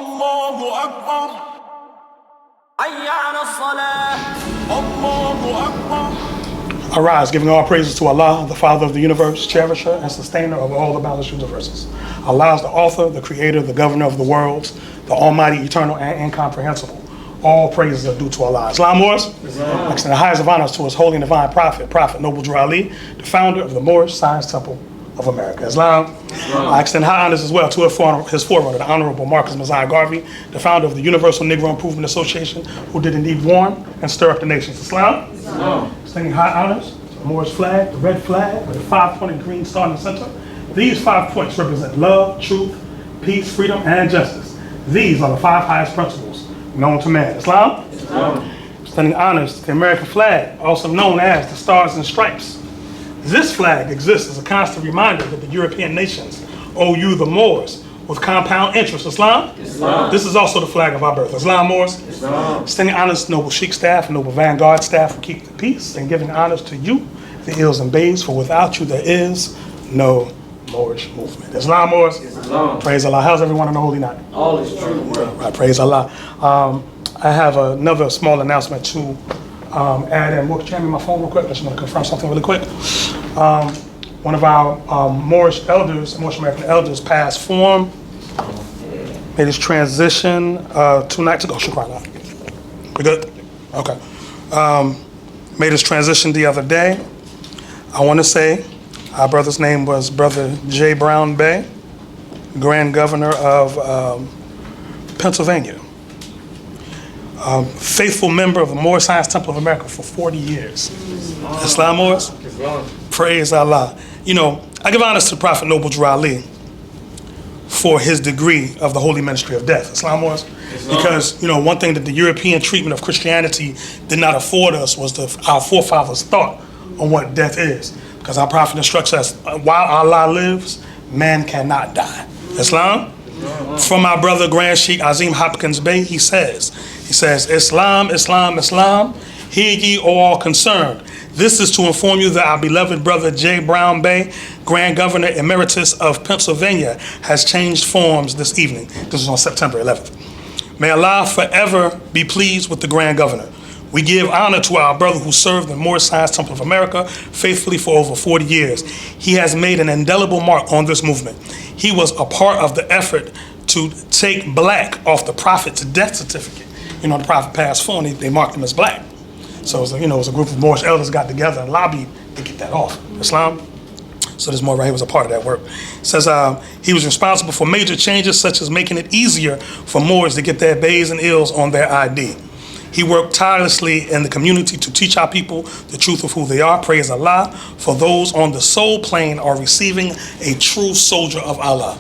الله أكبر حي على الصلاة الله أكبر. Arise, giving all praises to Allah, the Father of the universe, cherisher and sustainer of all the boundless universes. Allah is the author, the creator, the governor of the worlds, the almighty, eternal, and incomprehensible. All praises are due to Allah. Islam Moors, I extend the highest of honors to his holy and divine prophet, Prophet Noble Drew Ali, the founder of the Moorish Science Temple of America. Islam. I extend high honors as well to his forerunner, the Honorable Marcus Mosiah Garvey, the founder of the Universal Negro Improvement Association, who did indeed warn and stir up the nations. Islam. Extending high honors to the Moorish flag, the red flag with a 5-pointed green star in the center. These 5 points represent love, truth, peace, freedom, and justice. These are the 5 highest principles known to man. Islam. Extending honors to the American flag, also known as the Stars and Stripes. This flag exists as a constant reminder that the European nations owe you, the Moors, with compound interest. Islam? This is also the flag of our birth. Islam, Moors? Extending honors to noble Sheik staff and noble Vanguard staff who keep the peace, and giving honors to you, the Ils and Bays, for without you there is no Moorish movement. Islam, Moors? Praise Allah. How's everyone on the holy night? All is true. Right, praise Allah. I have another small announcement to add in. Can you hand me my phone real quick? I just want to confirm something really quick. One of our Moorish elders, Moorish American elders, passed form, made his transition 2 nights ago. Shukran. We good? Okay. Made his transition the other day. I want to say our brother's name was Brother J. Brown Bey, Grand Governor of Pennsylvania. Faithful member of the Moorish Science Temple of America for 40 years. Islam, Moors? Praise Allah. You know, I give honors to Prophet Noble Drew Ali for his degree of the holy ministry of death. Islam, Moors? Because, you know, one thing that the European treatment of Christianity did not afford us was our forefathers' thought on what death is. Because our prophet instructs us, while Allah lives, man cannot die. Islam? From our brother Grand Sheik Azim Hopkins Bey, he says, Islam, Islam, Islam, hear ye all concerned. This is to inform you that our beloved brother J. Brown Bey, Grand Governor Emeritus of Pennsylvania, has changed forms this evening. This is on September 11th. May Allah forever be pleased with the Grand Governor. We give honor to our brother who served the Moorish Science Temple of America faithfully for over 40 years. He has made an indelible mark on this movement. He was a part of the effort to take black off the prophet's death certificate. You know, the prophet passed forward and they marked him as black. So, it was a group of Moorish elders got together and lobbied to get that off. Islam? So this Moor right here was a part of that work. It says he was responsible for major changes such as making it easier for Moors to get their Bays and Ils on their ID. He worked tirelessly in the community to teach our people the truth of who they are. Praise Allah. For those on the soul plane are receiving a true soldier of Allah.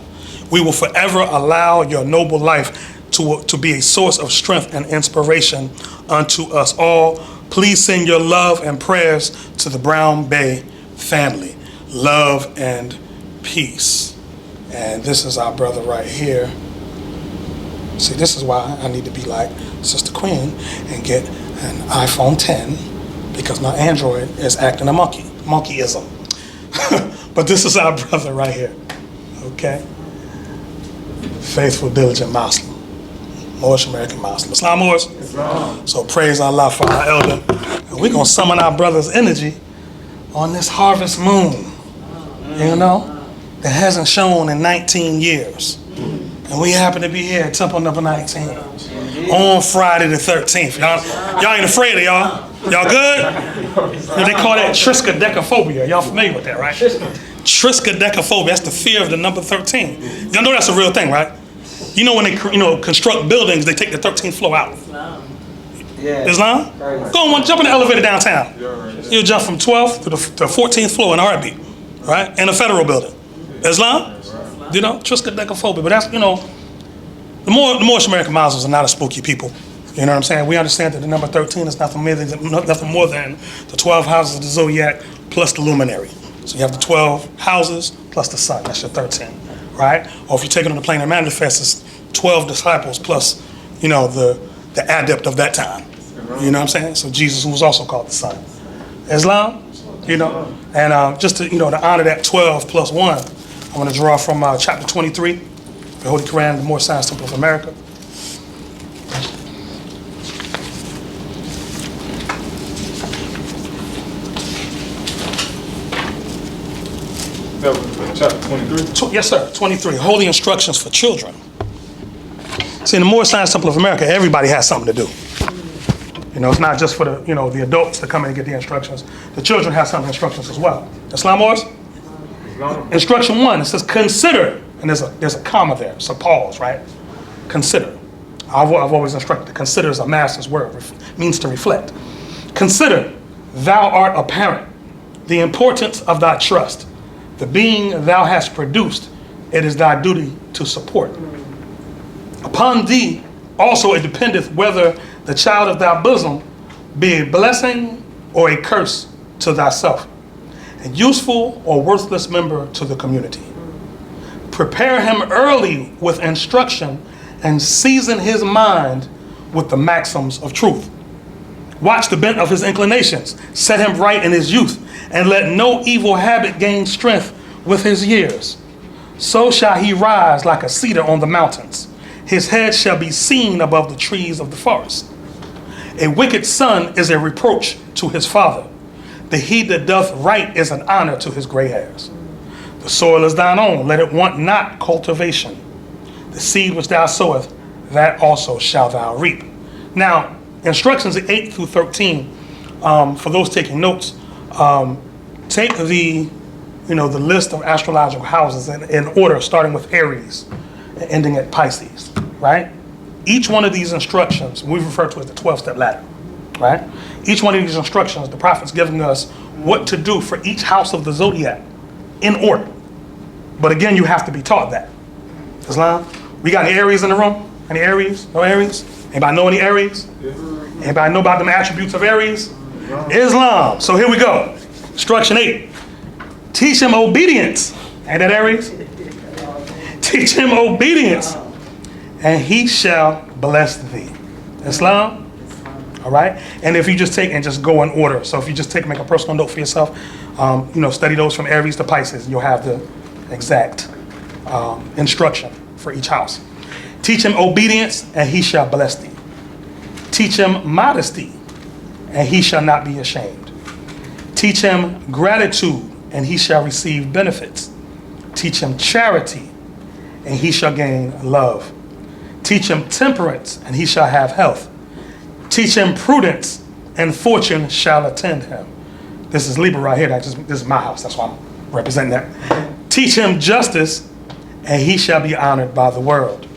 We will forever allow your noble life to be a source of strength and inspiration unto us all. Please send your love and prayers to the Brown Bey family. Love and peace. And this is our brother right here. See, this is why I need to be like Sister Queen and get an iPhone 10 because my Android is acting a monkeyism. But this is our brother right here, okay? Faithful, diligent Muslim, Moorish American Muslim. Islam, Moors? So praise Allah for our elder. And we're gonna summon our brother's energy on this harvest moon, you know, that hasn't shone in 19 years. And we happen to be here at Temple number 19 on Friday the 13th. Y'all ain't afraid of y'all? Y'all good? They call that triskaidekaphobia. Y'all familiar with that, right? Triskaidekaphobia, that's the fear of the number 13. Y'all know that's a real thing, right? You know when they construct buildings, they take the 13th floor out. Islam? Go on, jump in the elevator downtown. You'll jump from 12th to the 14th floor in a heartbeat, right? In a federal building. Islam? You know, triskaidekaphobia. But that's, the Moorish American Muslims are not a spooky people. You know what I'm saying? We understand that the number 13 is nothing more than the 12 houses of the zodiac plus the luminary. So you have the 12 houses plus the sun. That's your 13, right? Or if you take it on the plane of manifest, it's 12 disciples plus, the adept of that time. You know what I'm saying? So Jesus, who was also called the Son. Islam, and just to, to honor that 12 plus 1, I want to draw from chapter 23, the Holy Quran, the Moorish Science Temple of America. That was chapter 23? Yes, sir. 23. Holy instructions for children. See, in the Moorish Science Temple of America, everybody has something to do. You know, it's not just for the, you know, the adults to come in and get the instructions. The children have some instructions as well. Islam Moors? Instruction 1, it says consider, and there's a comma there, it's a pause, right? Consider. I've always instructed, consider is a master's word, means to reflect. Consider, thou art apparent, the importance of thy trust, the being thou hast produced, it is thy duty to support. Upon thee also it dependeth whether the child of thy bosom be a blessing or a curse to thyself, a useful or worthless member to the community. Prepare him early with instruction and season his mind with the maxims of truth. Watch the bent of his inclinations, set him right in his youth, and let no evil habit gain strength with his years. So shall he rise like a cedar on the mountains. His head shall be seen above the trees of the forest. A wicked son is a reproach to his father, but he that doth right is an honor to his gray hairs. The soil is thine own, let it want not cultivation. The seed which thou sowest, that also shalt thou reap. Now, instructions 8 through 13, for those taking notes, take the list of astrological houses in order, starting with Aries and ending at Pisces, right? Each one of these instructions, we refer to as the 12-step ladder, right? Each one of these instructions, the prophet's giving us what to do for each house of the zodiac in order. But again, you have to be taught that. Islam, we got any Aries in the room? Any Aries? No Aries? Anybody know any Aries? Anybody know about them attributes of Aries? Islam. So here we go. Instruction 8. Teach him obedience. Ain't that Aries? Teach him obedience, and he shall bless thee. Islam? All right? And if you just take and just go in order. So if you just make a personal note for yourself, study those from Aries to Pisces, you'll have the exact instruction for each house. Teach him obedience, and he shall bless thee. Teach him modesty, and he shall not be ashamed. Teach him gratitude, and he shall receive benefits. Teach him charity, and he shall gain love. Teach him temperance, and he shall have health. Teach him prudence, and fortune shall attend him. This is Libra right here. This is my house. That's why I'm representing that. Teach him justice, and he shall be honored by the world.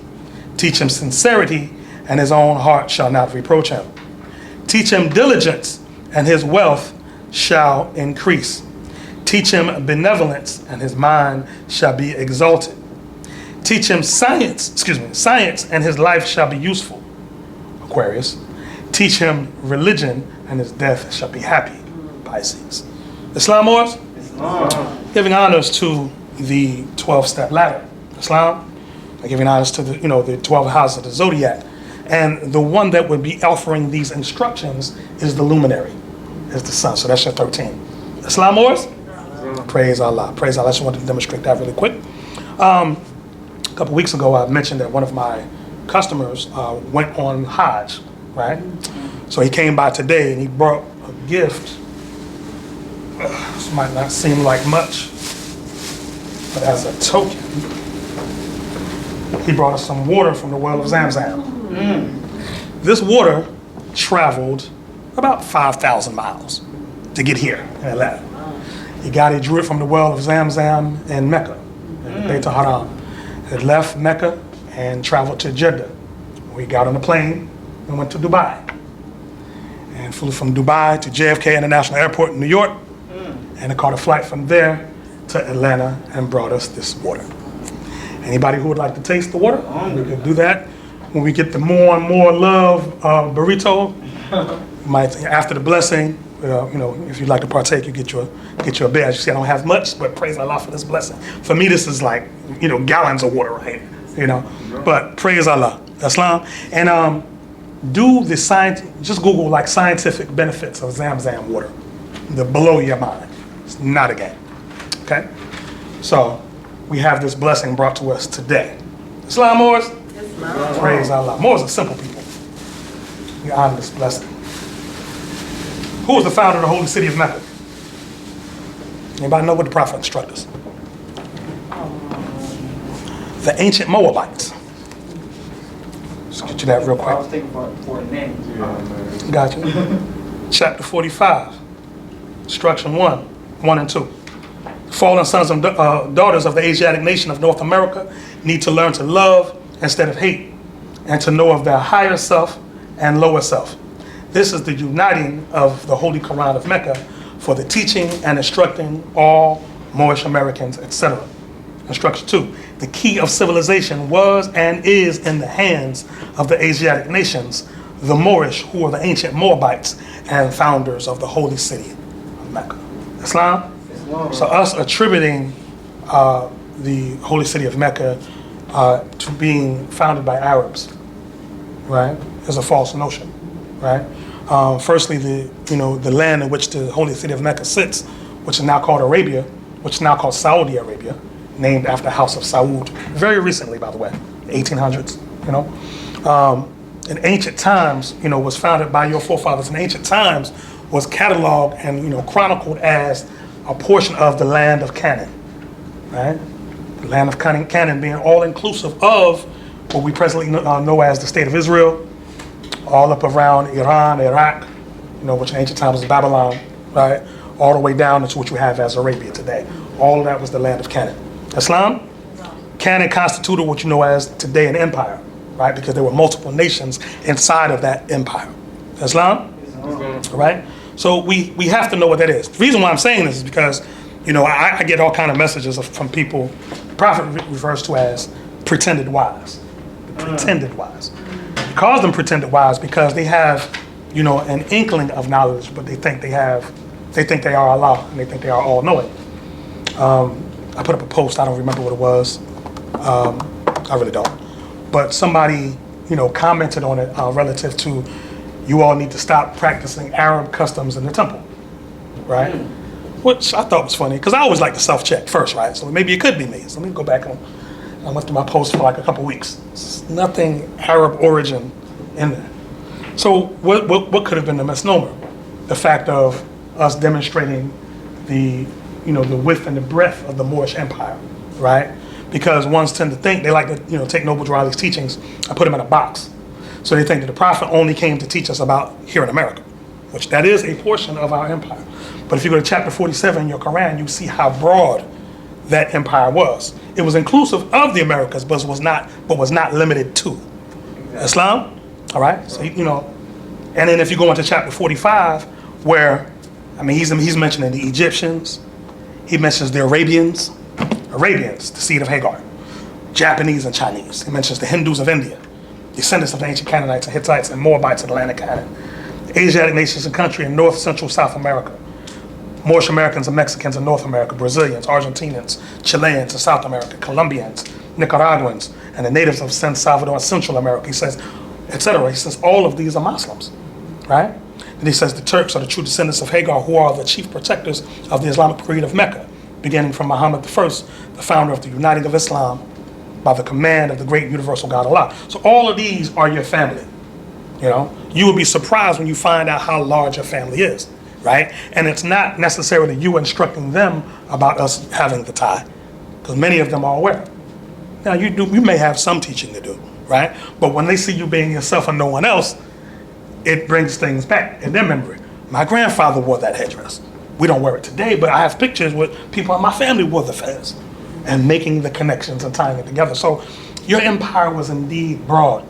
Teach him sincerity, and his own heart shall not reproach him. Teach him diligence, and his wealth shall increase. Teach him benevolence, and his mind shall be exalted. Teach him science, and his life shall be useful. Aquarius. Teach him religion, and his death shall be happy. Pisces. Islam Moors? Islam. Giving honors to the 12-step ladder. Islam. Giving honors to the 12 houses of the zodiac. And the one that would be offering these instructions is the luminary, is the sun. So that's your 13. Islam Moors? Praise Allah. Praise Allah. I just wanted to demonstrate that really quick. A couple weeks ago, I mentioned that one of my customers went on Hajj, right? So he came by today and he brought a gift. This might not seem like much, but as a token, he brought us some water from the well of Zamzam. This water traveled about 5,000 miles to get here in Atlanta. He drew it from the well of Zamzam in Mecca, in Beit al-Haram. It left Mecca and traveled to Jeddah. We got on the plane and went to Dubai. And flew from Dubai to JFK International Airport in New York. And it caught a flight from there to Atlanta and brought us this water. Anybody who would like to taste the water, we could do that. When we get the more and more love burrito, after the blessing, if you'd like to partake, you get your bed. As you see, I don't have much, but praise Allah for this blessing. For me, this is like, gallons of water right here, But praise Allah, Islam. And do the science, just Google like scientific benefits of Zamzam water. They'll blow your mind. It's not a game, okay? So we have this blessing brought to us today. Islam Moors? Islam. Praise Allah. Moors are simple people. We honor this blessing. Who was the founder of the holy city of Mecca? Anybody know what the Prophet instructed us? the ancient Moabites. Let's get you that real I was quick. thinking for a name. Got you. Chapter 45, instruction 1 and 2. Fallen sons and daughters of the Asiatic nation of North America need to learn to love instead of hate, and to know of their higher self and lower self. This is the uniting of the Holy Quran of Mecca for the teaching and instructing all Moorish Americans, etc. Instruction 2. The key of civilization was and is in the hands of the Asiatic nations, the Moorish, who are the ancient Moabites and founders of the holy city of Mecca. Islam? So us attributing the holy city of Mecca to being founded by Arabs, right, is a false notion, right? Firstly, the land in which the holy city of Mecca sits, which is now called Arabia, which is now called Saudi Arabia, named after the House of Saud, very recently, by the way, 1800s, in ancient times, was founded by your forefathers. In ancient times, was cataloged and chronicled as a portion of the land of Canaan, right? The land of Canaan being all inclusive of what we presently know as the state of Israel, all up around Iran, Iraq, which in ancient times was Babylon, right? All the way down to what you have as Arabia today. All of that was the land of Canaan. Islam? Canaan constituted what you know as today an empire, right? Because there were multiple nations inside of that empire. Islam? Right? So we have to know what that is. The reason why I'm saying this is because, I get all kind of messages from people. The Prophet refers to as pretended wise. The pretended wise. He calls them pretended wise because they have, an inkling of knowledge, but they think they are Allah, and they think they are all-knowing. I put up a post, I don't remember what it was. I really don't. But somebody, commented on it relative to, you all need to stop practicing Arab customs in the temple, right? Which I thought was funny, because I always like to self-check first, right? So maybe it could be me. So let me go back and I went through my post for like a couple weeks. There's nothing Arab origin in there. So what could have been the misnomer? The fact of us demonstrating the width and the breadth of the Moorish Empire, right? Because ones tend to think, they like to take Noble Drew Ali's teachings and put them in a box. So they think that the Prophet only came to teach us about here in America, which that is a portion of our empire. But if you go to chapter 47 in your Quran, you see how broad that empire was. It was inclusive of the Americas, but was not limited to Islam. All right, so and then if you go into chapter 45, where he's mentioning the Egyptians, he mentions the Arabians, the seed of Hagar, Japanese and Chinese. He mentions the Hindus of India, descendants of the ancient Canaanites and Hittites and Moabites of the land of Canaan, the Asiatic nations and country in North, Central, South America, Moorish Americans and Mexicans in North America, Brazilians, Argentinians, Chileans in South America, Colombians, Nicaraguans, and the natives of San Salvador and Central America. He says, etc. He says all of these are Muslims, right? And he says the Turks are the true descendants of Hagar, who are the chief protectors of the Islamic creed of Mecca, beginning from Muhammad I, the founder of the uniting of Islam by the command of the great universal God Allah. So all of these are your family. You will be surprised when you find out how large your family is, right? And it's not necessarily you instructing them about us having the tie, because many of them are aware. Now you may have some teaching to do, right? But when they see you being yourself and no one else, it brings things back in their memory. My grandfather wore that headdress. We don't wear it today, but I have pictures with people in my family wore the fez, and making the connections and tying it together. So your empire was indeed broad,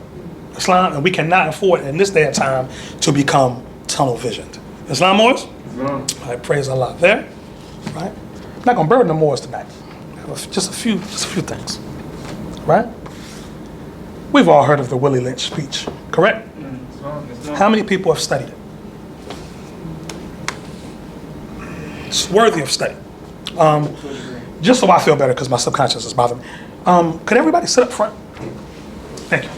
Islam, and we cannot afford in this day and time to become tunnel visioned. Islam Moors? Islam. All right, praise Allah there, right? I'm not gonna burden the Moors tonight. Just a few things, right? We've all heard of the Willie Lynch speech, correct? How many people have studied it? It's worthy of study. Just so I feel better, because my subconscious is bothering me. Could everybody sit up front? Thank you.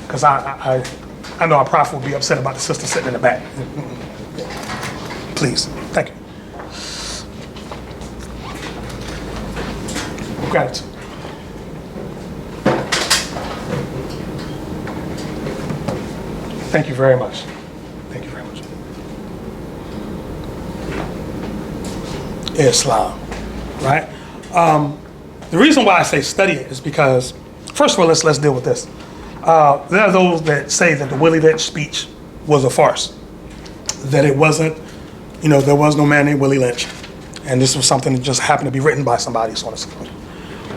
Because I know our prophet will be upset about the sister sitting in the back. Please, thank you. Gratitude. Thank you very much. Thank you very much. Islam, right? The reason why I say study it is because First of all, let's deal with this. There are those that say that the Willie Lynch speech was a farce, that it wasn't, there was no man named Willie Lynch, and this was something that just happened to be written by somebody, so on and so forth.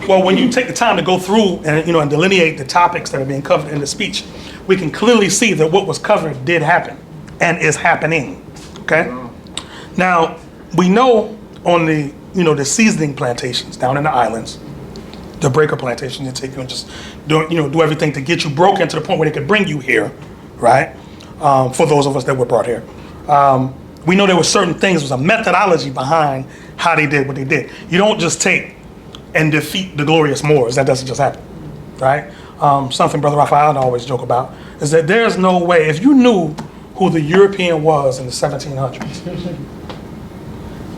Well, when you take the time to go through and and delineate the topics that are being covered in the speech, we can clearly see that what was covered did happen and is happening. Okay. Now we know on the the seasoning plantations down in the islands, the breaker plantations, they take you and just do everything to get you broken to the point where they could bring you here, right? For those of us that were brought here, we know there were certain things. There was a methodology behind how they did what they did. You don't just take and defeat the glorious Moors. That doesn't just happen, right? Something Brother Raphael and I always joke about is that there's no way, if you knew who the European was in the 1700s,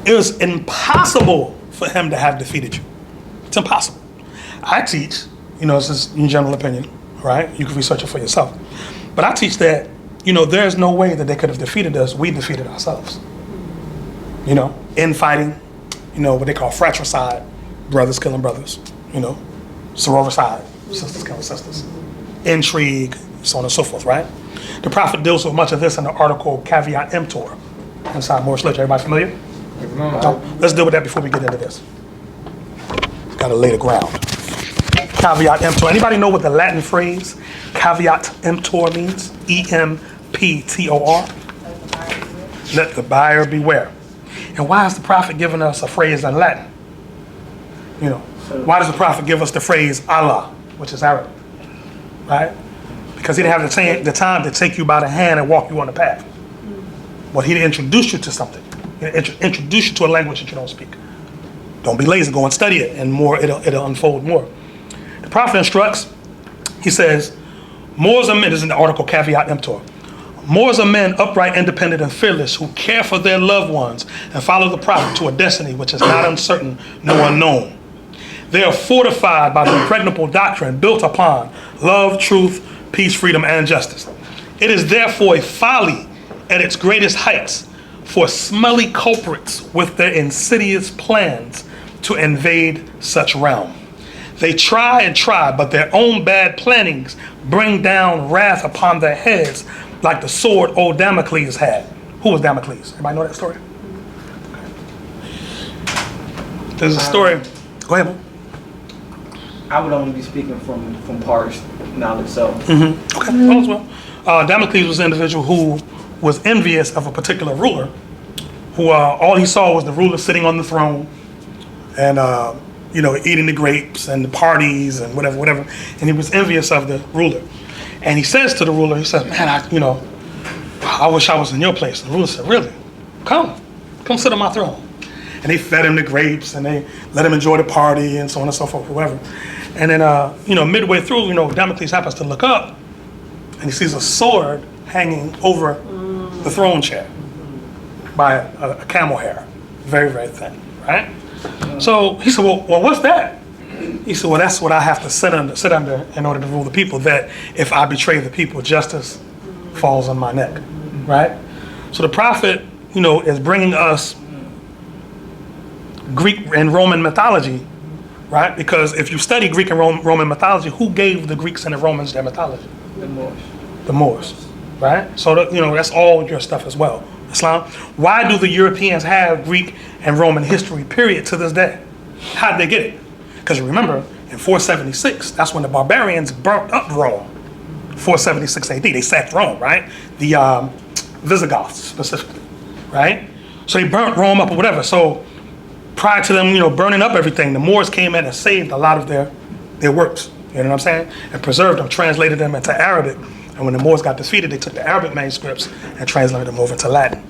it was impossible for him to have defeated you. It's impossible. I teach, this is in general opinion, right? You can research it for yourself. But I teach that, there's no way that they could have defeated us. We defeated ourselves. Infighting, what they call fratricide, brothers killing brothers, sororicide, sisters killing sisters, intrigue, so on and so forth, right? The Prophet deals with much of this in the article Caveat Emptor inside Moorish literature. Everybody familiar? No? Let's deal with that before we get into this. Got to lay the ground. Caveat emptor. Anybody know what the Latin phrase caveat emptor means? E-M-P-T-O-R. Let the buyer beware. And why is the Prophet giving us a phrase in Latin? Why does the Prophet give us the phrase Allah, which is Arabic? Right? Because he didn't have the time to take you by the hand and walk you on the path. Well, he introduced you to something. He introduce you to a language that you don't speak. Don't be lazy. Go and study it, and more it'll unfold more. The Prophet instructs. He says, "Moors are men." This is in the article Caveat Emptor. Moors are men upright, independent, and fearless, who care for their loved ones and follow the Prophet to a destiny which is not uncertain nor unknown. They are fortified by the impregnable doctrine built upon love, truth, peace, freedom, and justice. It is therefore a folly at its greatest heights for smelly culprits with their insidious plans to invade such realm. They try and try, but their own bad plannings bring down wrath upon their heads like the sword old Damocles had. Who was Damocles? Everybody know that story? There's a story. Go ahead, Mo. I would only be speaking from parts knowledge, so. Okay, all is well. Damocles was an individual who was envious of a particular ruler, who all he saw was the ruler sitting on the throne, and eating the grapes and the parties and whatever, and he was envious of the ruler. And he says to the ruler, he says, "Man, I wish I was in your place." And the ruler said, "Really? Come sit on my throne." And they fed him the grapes and they let him enjoy the party and so on and so forth, whatever. And then, midway through, Damocles happens to look up and he sees a sword hanging over the throne chair by a camel hair, very, very thin, right? So he said, well, what's that? He said, well, that's what I have to sit under in order to rule the people, that if I betray the people, justice falls on my neck, right? So the Prophet, is bringing us Greek and Roman mythology, right? Because if you study Greek and Roman mythology, who gave the Greeks and the Romans their mythology? The Moors. The Moors, right? So, that's all your stuff as well. Islam. Why do the Europeans have Greek and Roman history, period, to this day? How did they get it? Because remember, in 476, that's when the barbarians burnt up Rome. 476 AD, they sacked Rome, right? The Visigoths, specifically, right? So they burnt Rome up or whatever. So prior to them, burning up everything, the Moors came in and saved a lot of their works. You know what I'm saying? And preserved them, translated them into Arabic. And when the Moors got defeated, they took the Arabic manuscripts and translated them over to Latin.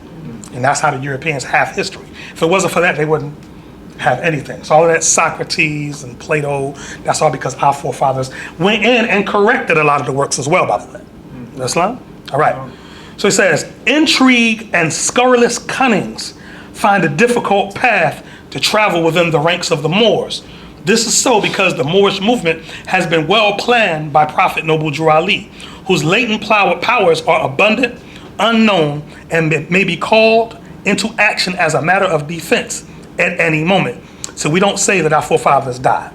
And that's how the Europeans have history. If it wasn't for that, they wouldn't have anything. So all of that Socrates and Plato, that's all because our forefathers went in and corrected a lot of the works as well, by the way. Islam? All right. So he says, intrigue and scurrilous cunnings find a difficult path to travel within the ranks of the Moors. This is so because the Moorish movement has been well planned by Prophet Noble Drew Ali, whose latent powers are abundant, unknown, and may be called into action as a matter of defense at any moment. So we don't say that our forefathers died.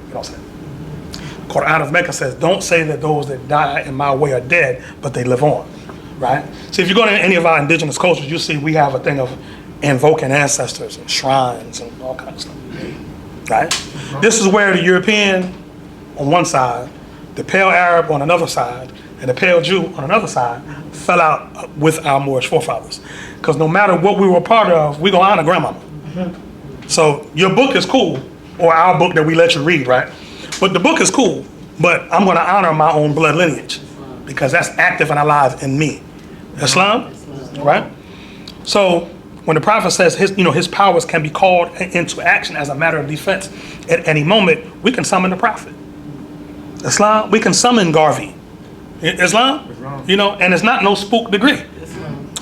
We don't say that. Quran of Mecca says, don't say that those that die in my way are dead, but they live on, right? So if you go to any of our indigenous cultures, you'll see we have a thing of invoking ancestors and shrines and all kinds of stuff, right? This is where the European on one side, the pale Arab on another side, and the pale Jew on another side fell out with our Moorish forefathers. Because no matter what we were part of, we gonna honor grandmama. So your book is cool, or our book that we let you read, right? But the book is cool, but I'm gonna honor my own blood lineage because that's active and alive in me. Islam, right? So when the Prophet says his powers can be called into action as a matter of defense at any moment, we can summon the Prophet. Islam, we can summon Garvey. Islam, and it's not no spook degree,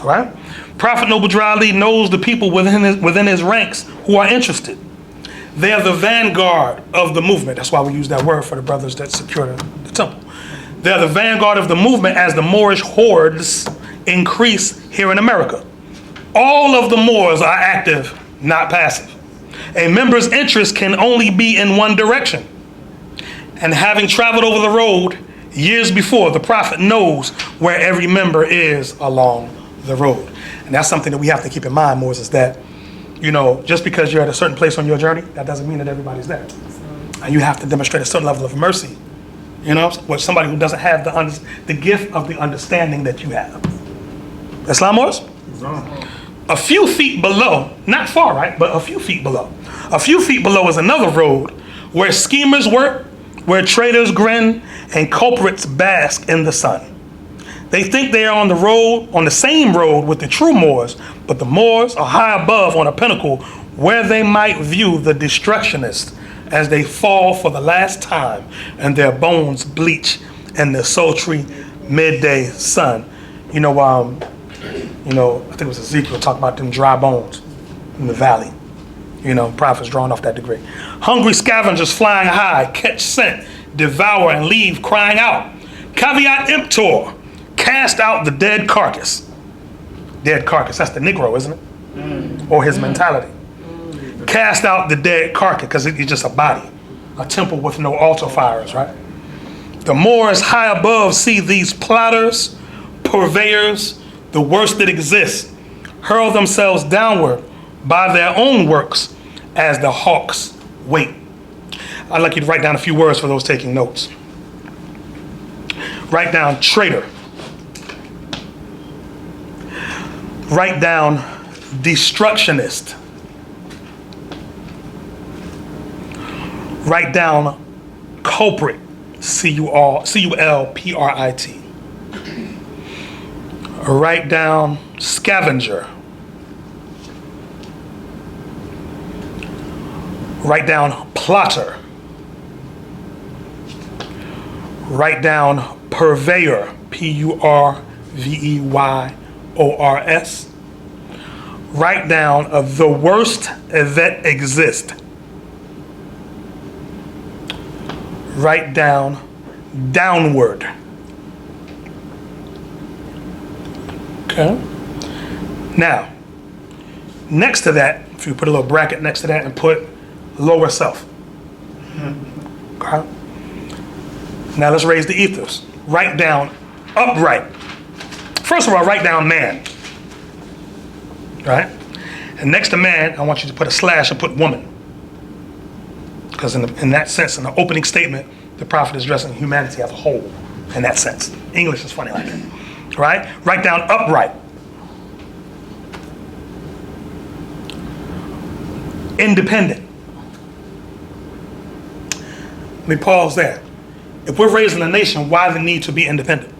right? Prophet Noble Drew Ali knows the people within his ranks who are interested. They are the vanguard of the movement. That's why we use that word for the brothers that secure the temple. They are the vanguard of the movement as the Moorish hordes increase here in America. All of the Moors are active, not passive. A member's interest can only be in one direction. And having traveled over the road years before, the Prophet knows where every member is along the road. And that's something that we have to keep in mind, Moors, is that, just because you're at a certain place on your journey, that doesn't mean that everybody's there. And you have to demonstrate a certain level of mercy, with somebody who doesn't have the gift of the understanding that you have. Islam, Moors? A few feet below, not far, right, but a few feet below. A few feet below is another road where schemers work, where traitors grin, and culprits bask in the sun. They think they are on the same road with the true Moors, but the Moors are high above on a pinnacle where they might view the destructionists as they fall for the last time and their bones bleach in the sultry midday sun. I think it was Ezekiel talking about them dry bones in the valley. Prophets drawing off that degree. Hungry scavengers flying high, catch scent, devour and leave crying out. Caveat emptor, cast out the dead carcass. Dead carcass, that's the Negro, isn't it? Or his mentality. Cast out the dead carcass, because it's just a body. A temple with no altar fires, right? The Moors high above see these plotters, purveyors, the worst that exists, hurl themselves downward by their own works as the hawks wait. I'd like you to write down a few words for those taking notes. Write down traitor. Write down destructionist. Write down culprit, culprit. Write down scavenger. Write down plotter. Write down purveyor, Purveyors. Write down the worst that exists. Write down downward. Okay. Now, next to that, if you put a little bracket next to that and put lower self. Okay. Now let's raise the ethers. Write down upright. First of all, write down man. Right? And next to man, I want you to put a slash and put woman. Because in that sense, in the opening statement, the Prophet is addressing humanity as a whole in that sense. English is funny like that. Right? Write down upright. Independent. Let me pause there. If we're raising a nation, why the need to be independent?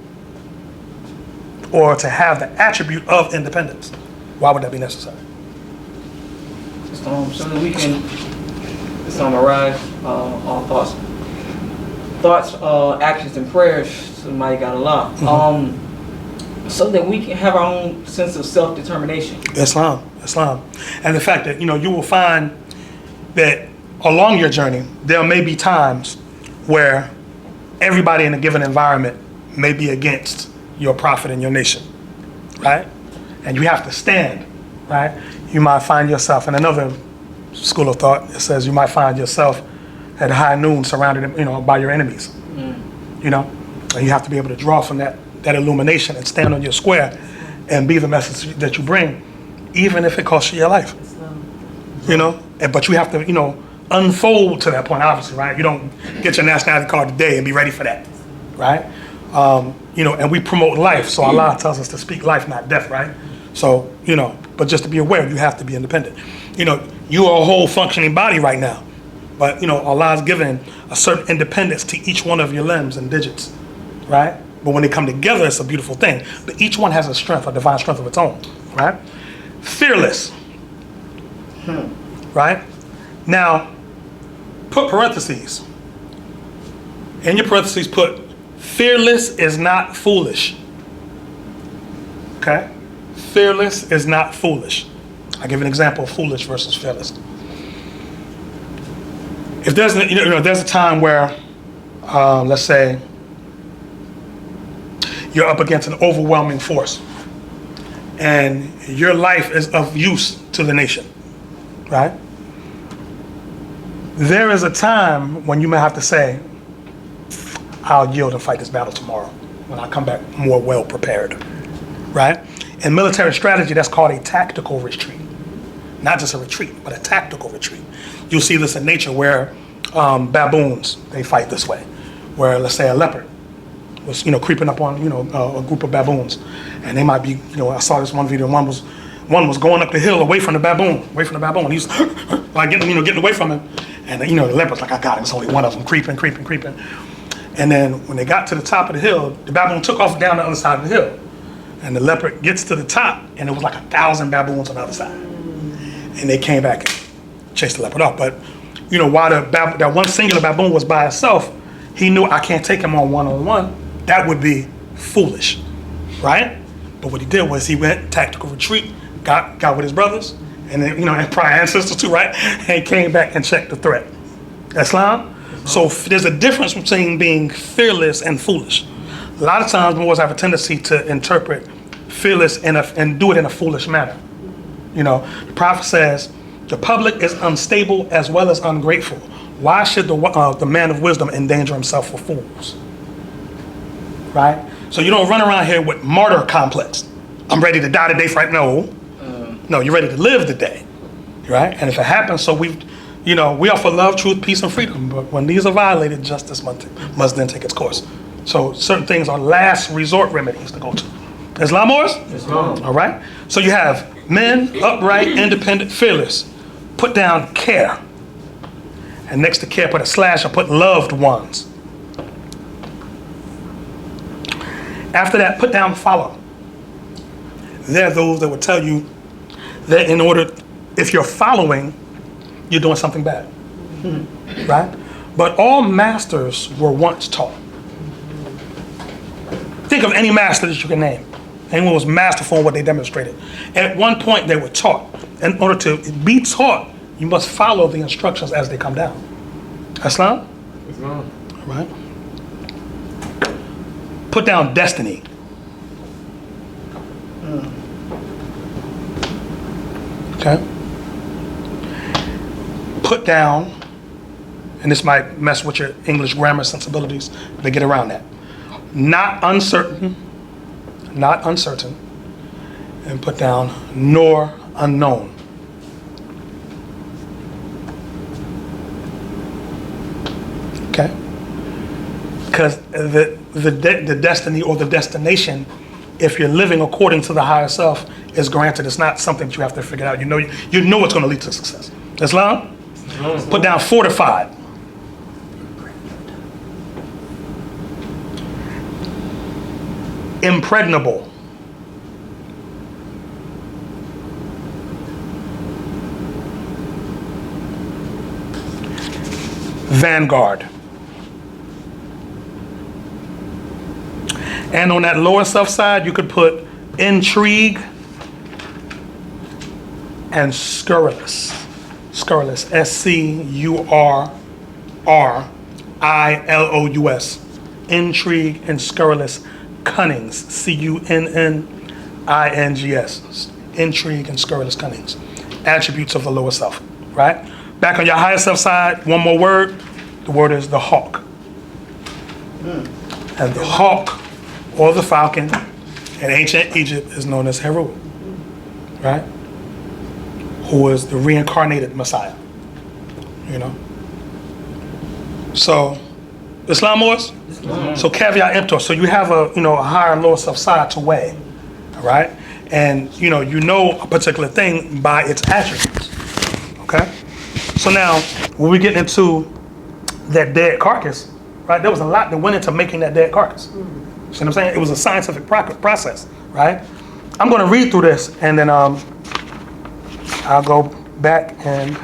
Or to have the attribute of independence? Why would that be necessary? So that we can summarize all thoughts, actions, and prayers. Somebody got a lot. So that we can have our own sense of self-determination. Islam. And the fact that, you will find that along your journey, there may be times where everybody in a given environment may be against your prophet and your nation, right? And you have to stand, right? You might find yourself in another school of thought. It says you might find yourself at high noon surrounded, by your enemies. you know? And you have to be able to draw from that illumination and stand on your square and be the message that you bring, even if it costs you your life, you know? But you have to, you know, unfold to that point, obviously, right? You don't get your nationality card today and be ready for that, right? You know, and we promote life, so Allah tells us to speak life, not death, right? So, you know, but just to be aware, you have to be independent. You know, you are a whole functioning body right now, but, you know, Allah's given a certain independence to each one of your limbs and digits, right? But when they come together, it's a beautiful thing. But each one has a strength, a divine strength of its own, right? Fearless, right? Now, put parentheses. In your parentheses, put fearless is not foolish. Okay? Fearless is not foolish. I'll give you an example of foolish versus fearless. If there's there's a time where, let's say, you're up against an overwhelming force, and your life is of use to the nation, right? There is a time when you may have to say, I'll yield and fight this battle tomorrow when I come back more well prepared, right? In military strategy, that's called a tactical retreat. Not just a retreat, but a tactical retreat. You'll see this in nature where baboons, they fight this way. Where, let's say, a leopard was, creeping up on, a group of baboons. And they might be, I saw this one video, one was going up the hill away from the baboon. He's like getting away from him. And the leopard's like, I got him. It's only one of them creeping. And then when they got to the top of the hill, the baboon took off down the other side of the hill. And the leopard gets to the top, and it was like 1,000 baboons on the other side. And they came back and chased the leopard off. But, while that one singular baboon was by itself, he knew I can't take him on one-on-one. That would be foolish, right? But what he did was he went tactical retreat, got with his brothers, and then, and prior ancestors too, right? And came back and checked the threat. Islam? So there's a difference between being fearless and foolish. A lot of times Moors have a tendency to interpret fearless and do it in a foolish manner. The Prophet says, the public is unstable as well as ungrateful. Why should the man of wisdom endanger himself for fools? Right? So you don't run around here with martyr complex. I'm ready to die today, right? No, you're ready to live today, right? And if it happens, so we offer love, truth, peace, and freedom. But when these are violated, justice must then take its course. So certain things are last resort remedies to go to. Islam, Moors? Islam. All right. So you have men, upright, independent, fearless. Put down care. And next to care, put a slash or put loved ones. After that, put down follow. There are those that will tell you that if you're following, you're doing something bad. Right? But all masters were once taught. Think of any master that you can name. Anyone was masterful in what they demonstrated. At one point, they were taught. In order to be taught, you must follow the instructions as they come down. Islam? Islam. All right. Put down destiny. Okay. Put down, and this might mess with your English grammar sensibilities, but they get around that. Not uncertain, and put down nor unknown. Okay? Because the destiny or the destination, if you're living according to the higher self, is granted. It's not something that you have to figure out. You know it's going to lead to success. Islam? Put down fortified. Impregnable. Vanguard. And on that lower self side, you could put intrigue and scurrilous. Scurrilous. SCURRILOUS. Intrigue and scurrilous. Cunnings. CUNNINGS. Intrigue and scurrilous cunnings. Attributes of the lower self. Right? Back on your higher self side, one more word. The word is the hawk. And the hawk or the falcon in ancient Egypt is known as Heru, right? Who is the reincarnated Messiah, you know? So, Islam was? So caveat emptor. So you have a higher and lower self-side to weigh, all right? And you know a particular thing by its attributes, okay? So now, when we get into that dead carcass, right? There was a lot that went into making that dead carcass. See what I'm saying? It was a scientific process, right? I'm going to read through this, and then I'll go back and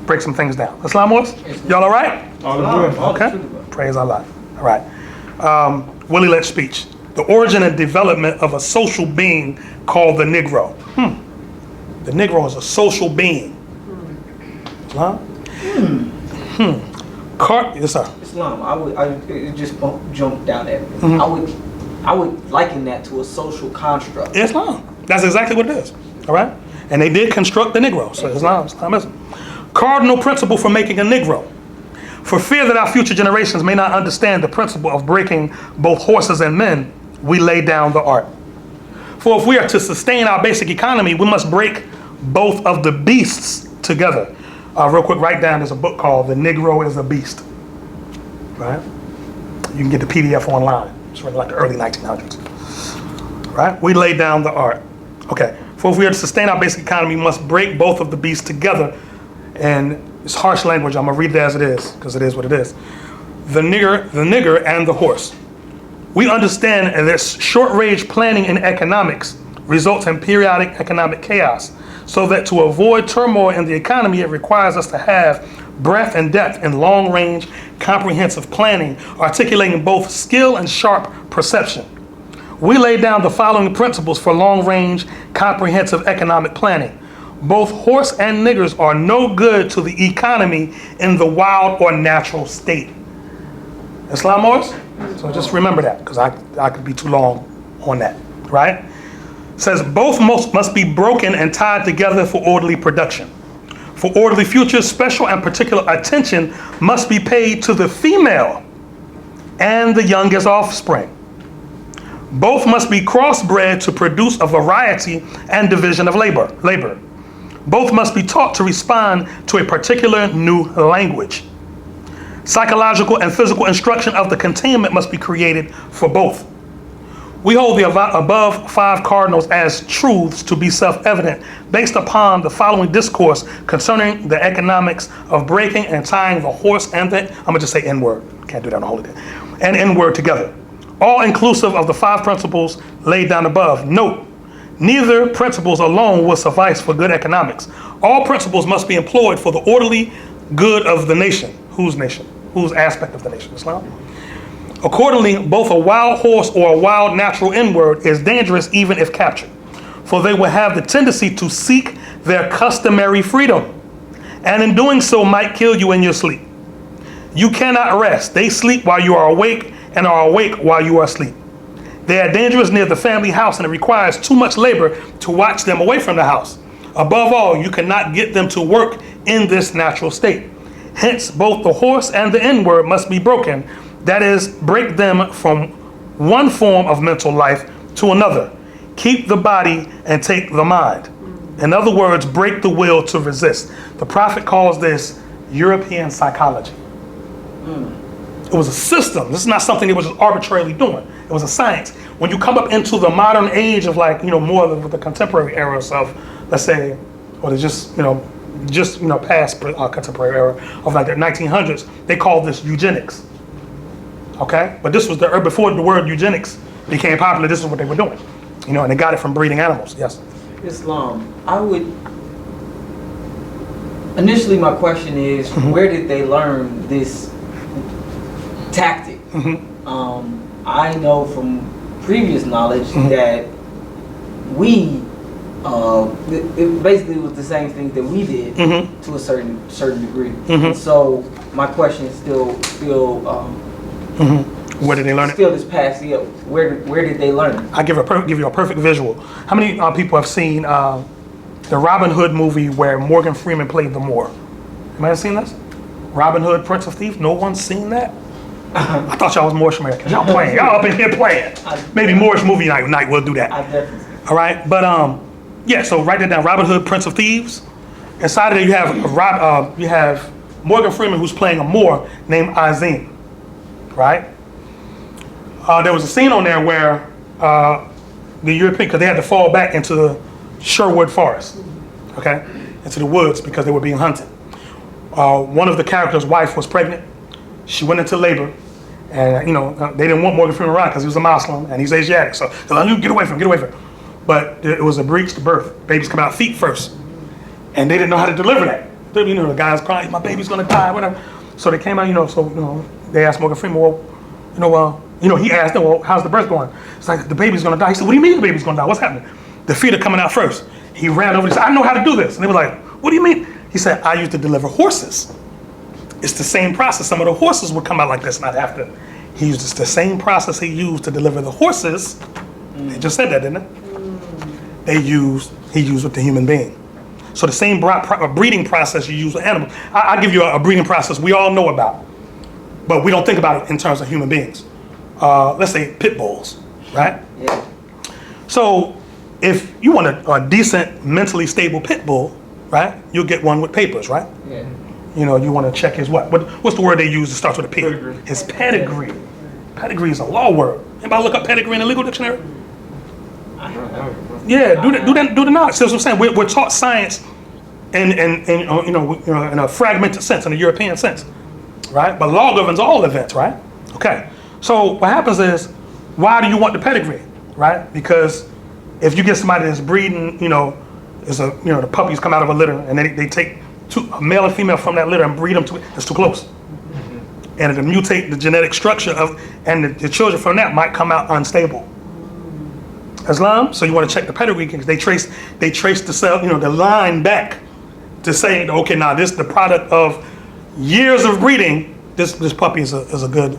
break some things down. Islam was? Y'all all right? All the good. Okay. Praise Allah. All right. Willie Lynch speech. The origin and development of a social being called the Negro. The Negro is a social being. Islam? Yes, sir. Islam, it just jumped down at me. I would liken that to a social construct. Islam. That's exactly what it is. All right? And they did construct the Negro. So Islamism. Cardinal principle for making a Negro. For fear that our future generations may not understand the principle of breaking both horses and men, we lay down the art. For if we are to sustain our basic economy, we must break both of the beasts together. Real quick, write down, there's a book called The Negro is a Beast. Right? You can get the PDF online. It's from like the early 1900s. Right? We lay down the art. Okay. For if we are to sustain our basic economy, we must break both of the beasts together. And it's harsh language. I'm going to read it as it is, because it is what it is. The nigger and the horse. We understand that short-range planning in economics results in periodic economic chaos, so that to avoid turmoil in the economy, it requires us to have breadth and depth in long-range, comprehensive planning, articulating both skill and sharp perception. We lay down the following principles for long-range, comprehensive economic planning. Both horse and niggers are no good to the economy in the wild or natural state. Islam Morris? So just remember that, because I could be too long on that, right? It says both must be broken and tied together for orderly production. For orderly futures, special and particular attention must be paid to the female and the youngest offspring. Both must be crossbred to produce a variety and division of labor. Both must be taught to respond to a particular new language. Psychological and physical instruction of the containment must be created for both. We hold the above 5 cardinals as truths to be self-evident based upon the following discourse concerning the economics of breaking and tying the horse and I'm gonna just say N-word, can't do that on a holy day, and N-word together, all inclusive of the 5 principles laid down above. Note, neither principles alone will suffice for good economics. All principles must be employed for the orderly good of the nation. Whose nation? Whose aspect of the nation? Islam? Accordingly, both a wild horse or a wild natural N-word is dangerous even if captured, for they will have the tendency to seek their customary freedom, and in doing so might kill you in your sleep. You cannot rest. They sleep while you are awake and are awake while you are asleep. They are dangerous near the family house, and it requires too much labor to watch them away from the house. Above all, you cannot get them to work in this natural state. Hence, both the horse and the N-word must be broken. That is, break them from one form of mental life to another. Keep the body and take the mind. In other words, break the will to resist. The Prophet calls this European psychology. It was a system. This is not something they were just arbitrarily doing. It was a science. When you come up into the modern age of more of the contemporary eras of, let's say, or the past contemporary era of like the 1900s, they called this eugenics. Okay? But this was before the word eugenics became popular, this is what they were doing. And they got it from breeding animals. Yes. Islam, initially my question is, where did they learn this tactic? I know from previous knowledge that it basically was the same thing that we did to a certain degree. And so my question is still where did they learn it? Still this past year, where did they learn it? I give you a perfect visual. How many people have seen the Robin Hood movie where Morgan Freeman played the Moor? Anybody seen this? Robin Hood, Prince of Thieves? No one's seen that? I thought y'all was Moorish Americans. Y'all playing. Y'all up in here playing. Maybe Moorish movie night we'll do that. I definitely. All right, but yeah. So write that down. Robin Hood, Prince of Thieves. Inside of there, you have Morgan Freeman, who's playing a Moor named Azim. Right. There was a scene on there where the European, because they had to fall back into the Sherwood Forest, okay, into the woods because they were being hunted. One of the characters' wife was pregnant. She went into labor, and they didn't want Morgan Freeman around because he was a Muslim and he's Asiatic. So they're like, get away from him. But it was a breech to birth. Babies come out feet first, and they didn't know how to deliver that. The guy's crying, my baby's gonna die, whatever. So they came out, they asked Morgan Freeman, he asked them, well, how's the birth going? It's like, the baby's gonna die. He said, what do you mean the baby's gonna die? What's happening? The feet are coming out first. He ran over and said, I know how to do this. And they were like, what do you mean? He said, I used to deliver horses. It's the same process. Some of the horses would come out like this, and I'd have to. He used the same process he used to deliver the horses. They just said that, didn't they? He used with the human being. So the same breeding process you use with animals. I'll give you a breeding process we all know about, but we don't think about it in terms of human beings. Let's say pit bulls, right? Yeah. So if you want a decent, mentally stable pit bull, right, you'll get one with papers, right? Yeah. You want to check his what's the word they use that starts with a P? Pedigree. His pedigree. Pedigree is a law word. Anybody look up pedigree in the legal dictionary? Yeah, do the knowledge. See what I'm saying? We're taught science in a fragmented sense, in a European sense, right? But law governs all events, right? Okay. So what happens is, why do you want the pedigree, right? Because if you get somebody that's breeding, the puppies come out of a litter and they take a male and female from that litter and breed them it's too close. And it'll mutate the genetic structure and the children from that might come out unstable. Islam, so you want to check the pedigree because they trace the cell, the line back to say, okay, now this is the product of years of breeding. This puppy is a good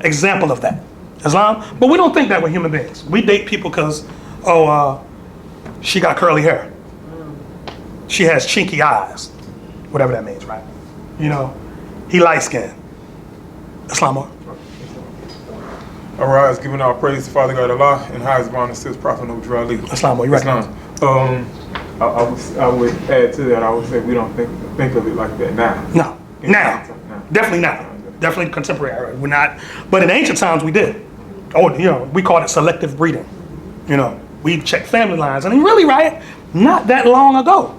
example of that. Islam, but we don't think that with human beings. We date people because, she got curly hair. She has chinky eyes, whatever that means, right? He light skinned. Islam. Arise, giving our praise to Father God Allah and highest honor to His Prophet Noble Ali. Islam, you recognize? I would add to that. I would say we don't think of it like that now. No, now, definitely not. Definitely contemporary era. We're not, but in ancient times we did. We called it selective breeding. We checked family lines, and really, right, not that long ago.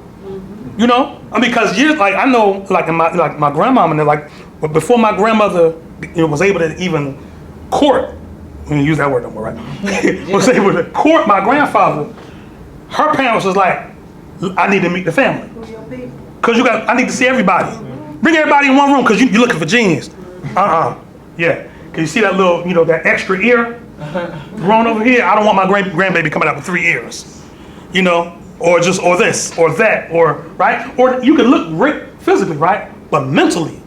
Because years, like I know, like in my grandmama, and like, but before my grandmother, was able to even court. We don't use that word no more, right? Was able to court my grandfather. Her parents was like, I need to meet the family. Because I need to see everybody. Bring everybody in one room because you're looking for genius. Yeah. Because you see that little, that extra ear growing over here? I don't want my grandbaby coming out with 3 ears. Or this, or that, or, right? Or you can look great physically, right? But mentally,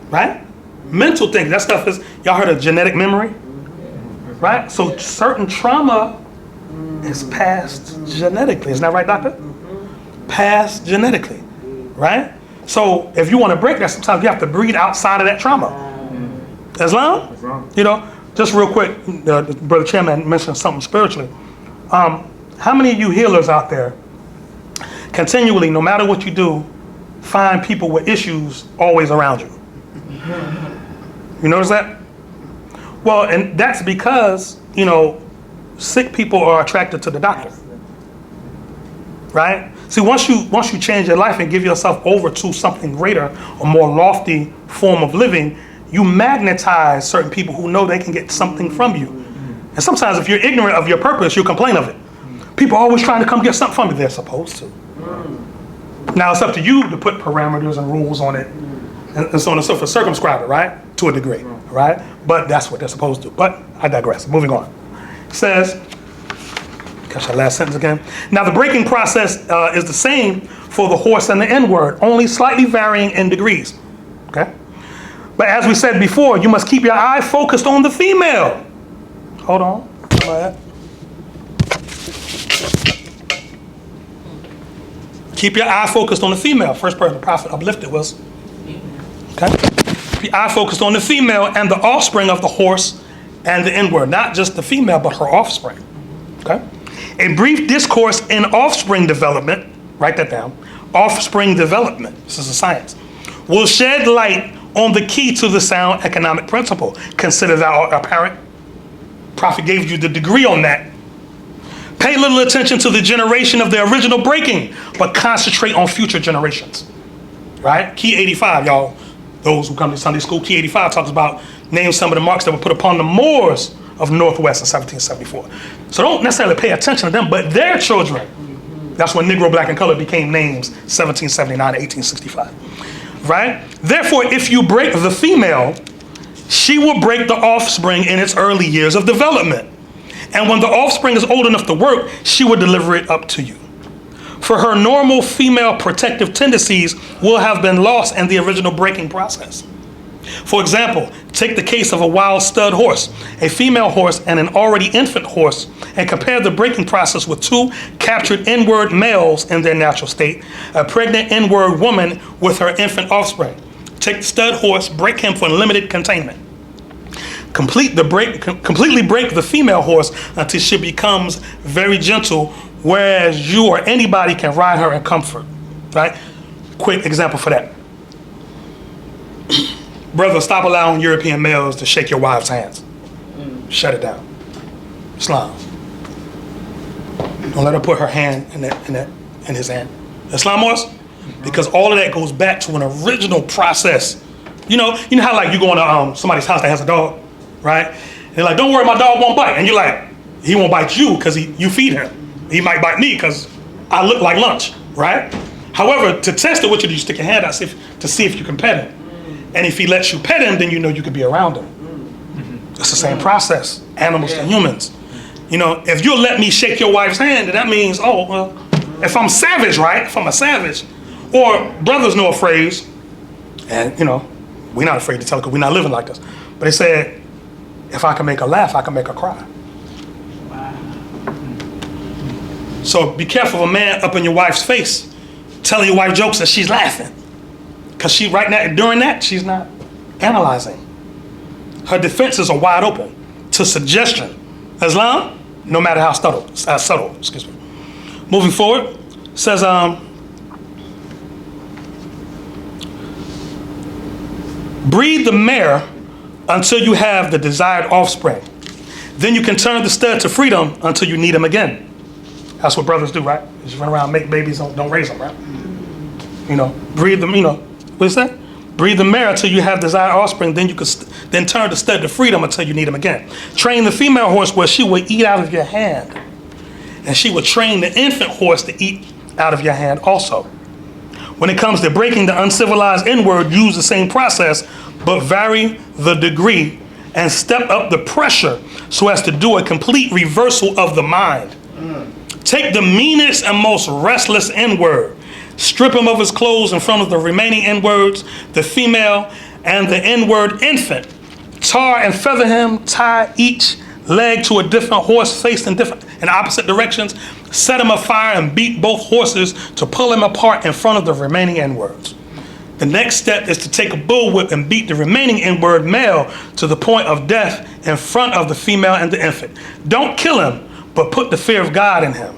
right? Mental things, that stuff is, y'all heard of genetic memory? Right? So certain trauma is passed genetically. Isn't that right, doctor? Passed genetically, right? So if you want to break that, sometimes you have to breed outside of that trauma. Islam? Just real quick, Brother Chairman mentioned something spiritually. How many of you healers out there continually, no matter what you do, find people with issues always around you? You notice that? Well, and that's because, sick people are attracted to the doctor. Right? See, once you change your life and give yourself over to something greater, a more lofty form of living, you magnetize certain people who know they can get something from you. And sometimes if you're ignorant of your purpose, you complain of it. People are always trying to come get something from you. They're supposed to. Now it's up to you to put parameters and rules on it and so on and so forth, circumscribe it, right? To a degree, right? But that's what they're supposed to. But I digress. Moving on. It says, catch that last sentence again. Now the breaking process is the same for the horse and the N-word, only slightly varying in degrees. Okay? But as we said before, you must keep your eye focused on the female. Hold on. Keep your eye focused on the female. First person the prophet uplifted was. Okay? I focused on the female and the offspring of the horse and the N-word, not just the female, but her offspring. Okay? A brief discourse in offspring development, write that down, offspring development, this is a science, will shed light on the key to the sound economic principle. Consider thou a parent. Prophet gave you the degree on that. Pay little attention to the generation of the original breaking, but concentrate on future generations. Right? Key 85, y'all. Those who come to Sunday school, Key 85 talks about name some of the marks that were put upon the Moors of Northwest in 1774. So don't necessarily pay attention to them, but their children. That's when Negro, Black, and Colored became names, 1779 to 1865. Right? Therefore, if you break the female, she will break the offspring in its early years of development. And when the offspring is old enough to work, she will deliver it up to you. For her normal female protective tendencies will have been lost in the original breaking process. For example, take the case of a wild stud horse, a female horse and an already infant horse, and compare the breaking process with two captured N-word males in their natural state, a pregnant N-word woman with her infant offspring. Take the stud horse, break him for limited containment. Completely break the female horse until she becomes very gentle, whereas you or anybody can ride her in comfort. Right? Quick example for that. Brother, stop allowing European males to shake your wife's hands. Shut it down. Islam. Don't let her put her hand in his hand. Islam was? Because all of that goes back to an original process. You know how like you go into somebody's house that has a dog, right? And they're like, don't worry, my dog won't bite. And you're like, he won't bite you because you feed him. He might bite me because I look like lunch, right? However, to test it, what you do, you stick your hand out to see if you can pet him. And if he lets you pet him, then you know you could be around him. It's the same process, animals to humans. You know, if you'll let me shake your wife's hand, then that means, oh, well, if I'm savage, right? If I'm a savage, or brothers know a phrase, and you know, we're not afraid to tell it because we're not living like this. But they said, if I can make her laugh, I can make her cry. Wow. So be careful of a man up in your wife's face, telling your wife jokes and she's laughing. Because she right now, during that, she's not analyzing. Her defenses are wide open to suggestion. Islam, no matter how subtle, excuse me. Moving forward, says, breed the mare until you have the desired offspring. Then you can turn the stud to freedom until you need him again. That's what brothers do, right? You just run around, make babies, don't raise them, right? You know, breed them, you know, what's that? Breed the mare until you have desired offspring, then you can then turn the stud to freedom until you need him again. Train the female horse where she will eat out of your hand. And she will train the infant horse to eat out of your hand also. When it comes to breaking the uncivilized N-word, use the same process, but vary the degree and step up the pressure so as to do a complete reversal of the mind. Take the meanest and most restless N-word, strip him of his clothes in front of the remaining N-words, the female and the N-word infant. Tar and feather him, tie each leg to a different horse faced in opposite directions, set him afire and beat both horses to pull him apart in front of the remaining N-words. The next step is to take a bullwhip and beat the remaining N-word male to the point of death in front of the female and the infant. Don't kill him, but put the fear of God in him,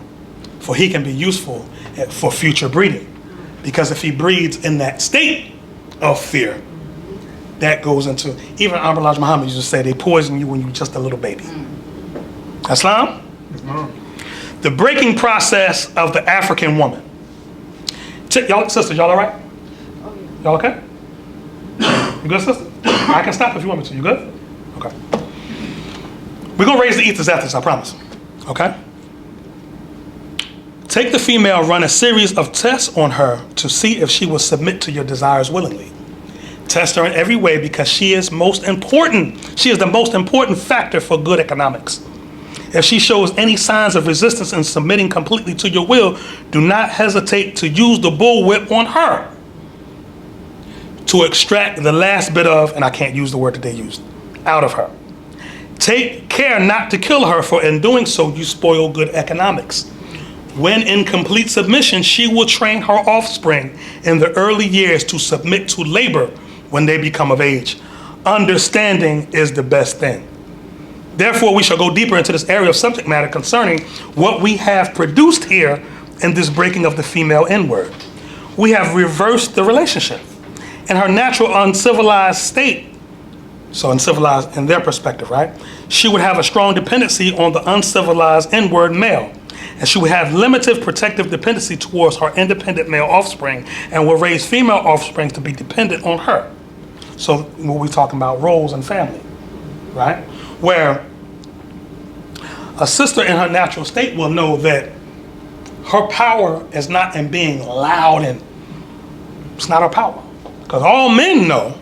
for he can be useful for future breeding. Because if he breeds in that state of fear, that goes into, even Amr Elijah Muhammad used to say, they poison you when you're just a little baby. Islam? The breaking process of the African woman. Y'all, sisters, y'all all right? Y'all okay? You good, sister? I can stop if you want me to. You good? Okay. We're going to raise the ethers after this, I promise. Okay? Take the female, run a series of tests on her to see if she will submit to your desires willingly. Test her in every way because she is most important. She is the most important factor for good economics. If she shows any signs of resistance in submitting completely to your will, do not hesitate to use the bullwhip on her to extract the last bit of, and I can't use the word that they used, out of her. Take care not to kill her, for in doing so, you spoil good economics. When in complete submission, she will train her offspring in the early years to submit to labor when they become of age. Understanding is the best thing. Therefore, we shall go deeper into this area of subject matter concerning what we have produced here in this breaking of the female N-word. We have reversed the relationship. In her natural uncivilized state, so uncivilized in their perspective, right? She would have a strong dependency on the uncivilized N-word male. And she would have limited protective dependency towards her independent male offspring and will raise female offspring to be dependent on her. So when we're talking about roles and family, right? Where a sister in her natural state will know that her power is not in being loud, and it's not her power. Because all men know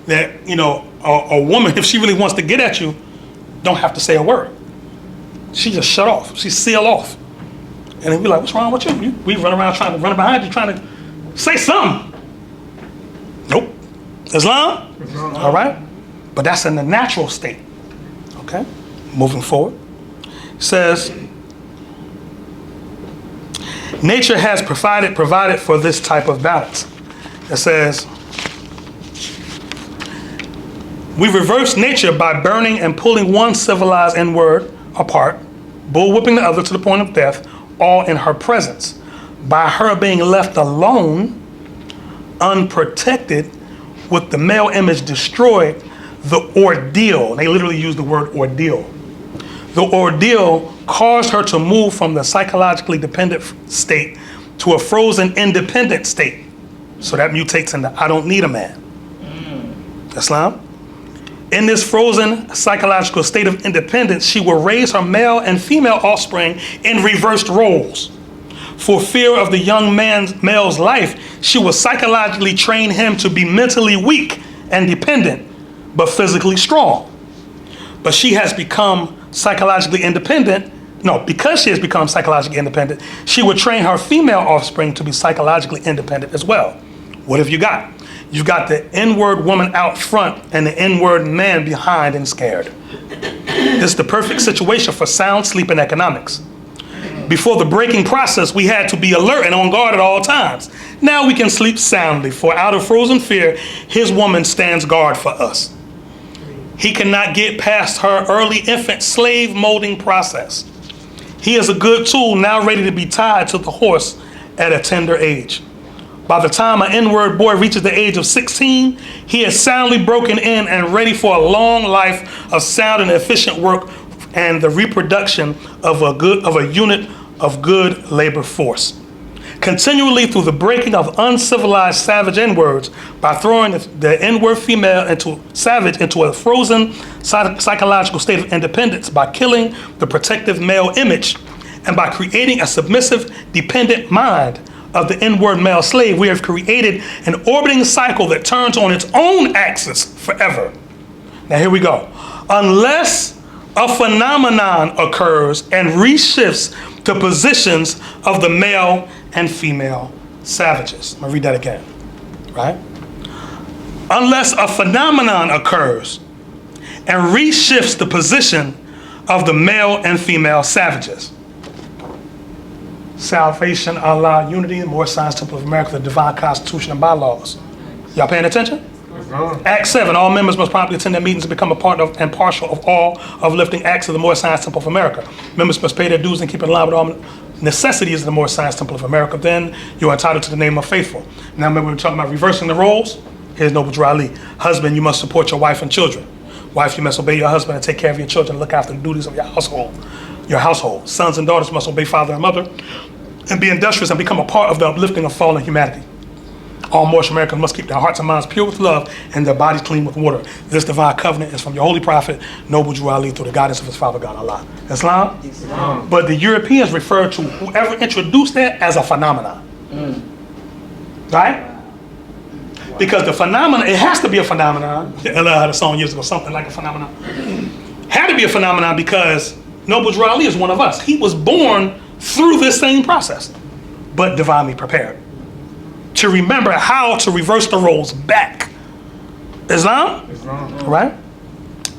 that, you know, a woman, if she really wants to get at you, don't have to say a word. She just shut off. She seal off. And then be like, what's wrong with you? We run around running behind you, trying to say something. Nope. Islam? All right? But that's in the natural state. Okay? Moving forward. It says, nature has provided for this type of balance. It says, we reverse nature by burning and pulling one civilized N-word apart, bullwhipping the other to the point of death, all in her presence. By her being left alone, unprotected, with the male image destroyed, the ordeal, they literally use the word ordeal. The ordeal caused her to move from the psychologically dependent state to a frozen independent state. So that mutates into I don't need a man. Islam? In this frozen psychological state of independence, she will raise her male and female offspring in reversed roles. For fear of the young male's life, she will psychologically train him to be mentally weak and dependent, but physically strong. But she has become psychologically independent. No, because she has become psychologically independent, she would train her female offspring to be psychologically independent as well. What have you got? You've got the N-word woman out front and the N-word man behind and scared. This is the perfect situation for sound sleep and economics. Before the breaking process, we had to be alert and on guard at all times. Now we can sleep soundly, for out of frozen fear, his woman stands guard for us. He cannot get past her early infant slave molding process. He is a good tool now ready to be tied to the horse at a tender age. By the time an N-word boy reaches the age of 16, he is soundly broken in and ready for a long life of sound and efficient work and the reproduction of a unit of good labor force. Continually through the breaking of uncivilized savage N-words by throwing the N-word female into a frozen psychological state of independence, by killing the protective male image, and by creating a submissive, dependent mind of the N-word male slave, we have created an orbiting cycle that turns on its own axis forever. Now here we go. Unless a phenomenon occurs and reshifts the positions of the male and female savages. I'm gonna read that again, right? Unless a phenomenon occurs and reshifts the position of the male and female savages. Salvation, Allah, unity, More Science Temple of America, the divine constitution and bylaws. Y'all paying attention? Act 7, all members must promptly attend their meetings and become a part of and partial of all uplifting acts of the More Science Temple of America. Members must pay their dues and keep in line with all necessities of the More Science Temple of America. Then you are entitled to the name of faithful. Now remember, we were talking about reversing the roles. Here's Noble Drew Ali. Husband, you must support your wife and children. Wife, you must obey your husband and take care of your children and look after the duties of your household. Sons and daughters must obey father and mother and be industrious and become a part of the uplifting of fallen humanity. All Moorish Americans must keep their hearts and minds pure with love and their bodies clean with water. This divine covenant is from your holy prophet, Noble Drew Ali, through the guidance of his father God, Allah. Islam? But the Europeans refer to whoever introduced that as a phenomenon. Right? Because the phenomenon, it has to be a phenomenon. Ella had a song years ago, something like a phenomenon. Had to be a phenomenon because Noble Drew Ali is one of us. He was born through this same process, but divinely prepared to remember how to reverse the roles back. Islam? Right?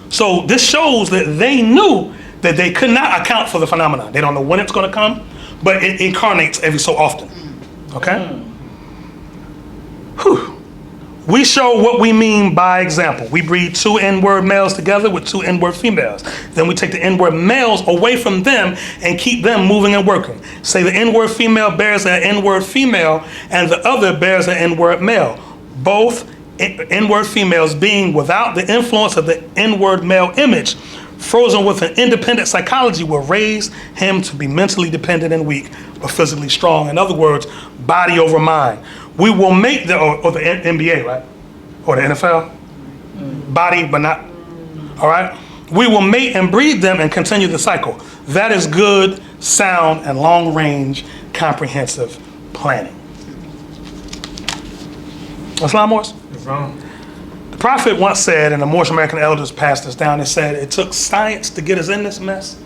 So this shows that they knew that they could not account for the phenomenon. They don't know when it's going to come, but it incarnates every so often. Okay? Whew. We show what we mean by example. We breed 2 N-word males together with 2 N-word females. Then we take the N-word males away from them and keep them moving and working. Say the N-word female bears an N-word female and the other bears an N-word male. Both N-word females being without the influence of the N-word male image, frozen with an independent psychology, will raise him to be mentally dependent and weak, but physically strong. In other words, body over mind. We will make or the NBA, right? Or the NFL? Body, but not, all right? We will mate and breed them and continue the cycle. That is good, sound, and long-range comprehensive planning. Islam Morris? Islam. The Prophet once said, and the Moorish American elders passed this down, they said, it took science to get us in this mess.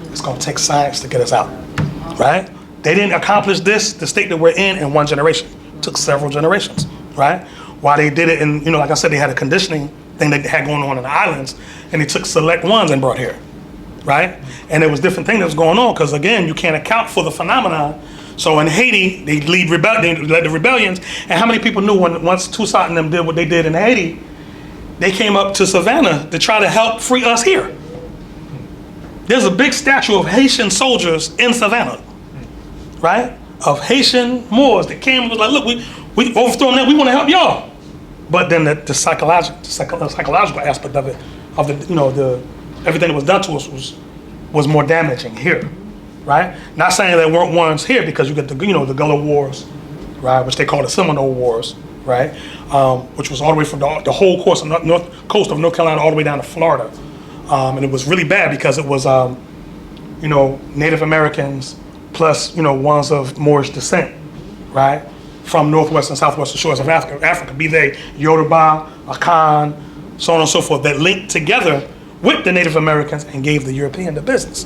It's going to take science to get us out, right? They didn't accomplish this, the state that we're in one generation. It took several generations, right? Why they did it in, like I said, they had a conditioning thing they had going on in the islands, and they took select ones and brought here, right? And there was different things that was going on, because again, you can't account for the phenomenon. So in Haiti, they led the rebellions, and how many people knew once Toussaint and them did what they did in Haiti, they came up to Savannah to try to help free us here. There's a big statue of Haitian soldiers in Savannah, right? Of Haitian Moors that came and was like, look, we overthrown them, we want to help y'all. But then the psychological aspect of it, of the everything that was done to us was more damaging here, right? Not saying there weren't ones here, because you get the the Gullah Wars, right, which they call the Seminole Wars, right, which was all the way from the whole coast of north coast of North Carolina all the way down to Florida, and it was really bad because it was Native Americans plus ones of Moorish descent, right, from northwest and southwestern shores of Africa, be they Yoruba, Akan, so on and so forth, that linked together with the Native Americans and gave the European the business,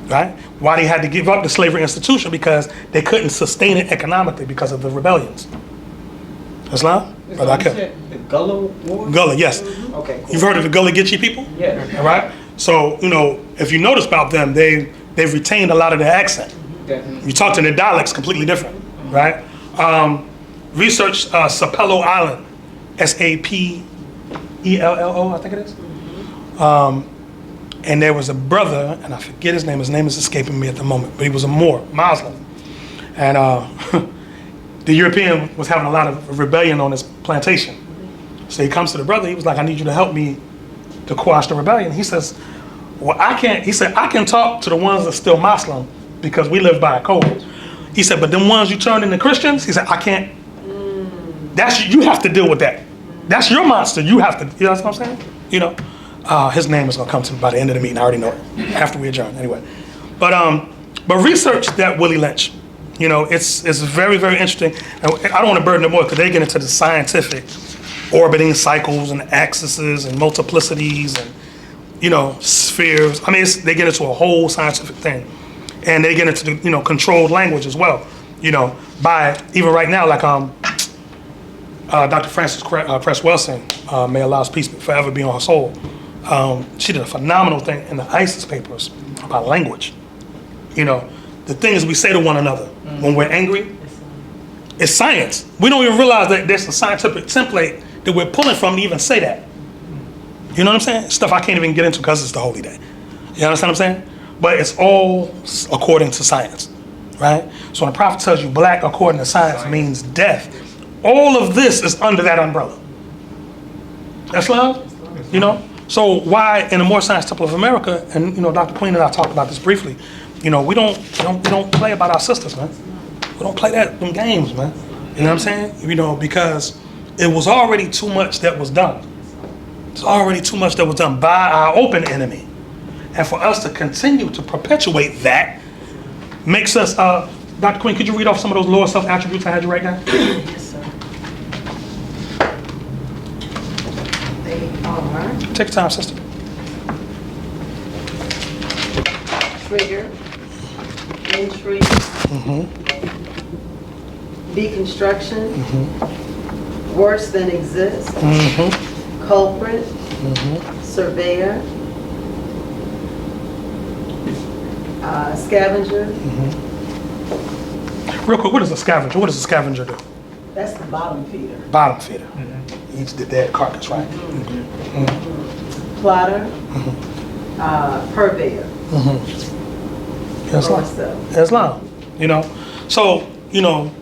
right? Why they had to give up the slavery institution? Because they couldn't sustain it economically because of the rebellions. Islam? The Gullah Wars? Gullah, yes. Okay, cool. You've heard of the Gullah Geechee people? Yeah. All right? So, if you notice about them, they've retained a lot of their accent. Definitely. You talk to their dialects completely different, right? Research Sapelo Island, Sapello, I think it is. And there was a brother, and I forget his name is escaping me at the moment, but he was a Moor, Muslim. And the European was having a lot of rebellion on his plantation. So he comes to the brother, he was like, I need you to help me to quash the rebellion. He says, well, I can talk to the ones that are still Muslim because we live by a code. He said, but them ones you turned into Christians, he said, I can't. You have to deal with that. That's your monster. You have to, you know what I'm saying? His name is gonna come to me by the end of the meeting. I already know it, after we adjourn, anyway. But research that Willie Lynch. It's very, very interesting. And I don't want to burden them more because they get into the scientific orbiting cycles and axes and multiplicities and, spheres. I mean, they get into a whole scientific thing. And they get into the, controlled language as well. By even right now, like Dr. Frances Cress Welsing, may Allah's peace forever be on her soul. She did a phenomenal thing in the ISIS papers about language. The things we say to one another when we're angry, it's science. We don't even realize that there's a scientific template that we're pulling from to even say that. You know what I'm saying? Stuff I can't even get into because it's the holy day. You understand what I'm saying? But it's all according to science, right? So when the Prophet tells you black according to science means death, all of this is under that umbrella. That's love, So why in the Moorish Science Temple of America, and Dr. Queen and I talked about this briefly, we don't play about our sisters, man. We don't play them games, man. You know what I'm saying? Because it was already too much that was done. It's already too much that was done by our open enemy. And for us to continue to perpetuate that makes us, Dr. Queen, could you read off some of those lower self-attributes I had you write down? Yes, sir. They are Take your time, sister. trigger, intrigue, deconstruction, worse than exist, culprit, surveyor, scavenger. Real quick, what is a scavenger? What does a scavenger do? That's the bottom feeder. Bottom feeder. Eats the dead carcass, right? Plotter, purveyor. Islam. Islam. You know, so you know,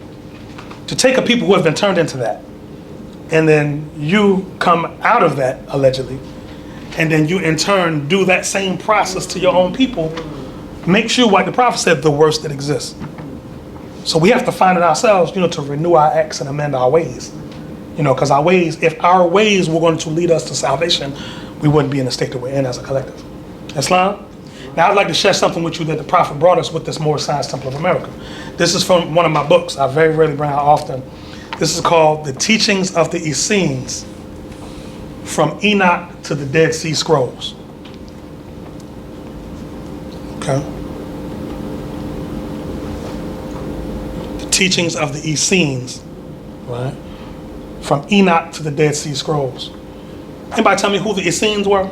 to take a people who have been turned into that, and then you come out of that allegedly, and then you in turn do that same process to your own people, makes you, like the prophet said, the worst that exists. So we have to find it ourselves, you know, to renew our acts and amend our ways. You know, because our ways, if our ways were going to lead us to salvation, we wouldn't be in the state that we're in as a collective. Islam? Now I'd like to share something with you that the prophet brought us with this Moorish Science Temple of America. This is from one of my books. I very rarely bring out often. This is called The Teachings of the Essenes, From Enoch to the Dead Sea Scrolls. Okay. The Teachings of the Essenes, right? From Enoch to the Dead Sea Scrolls. Anybody tell me who the Essenes were?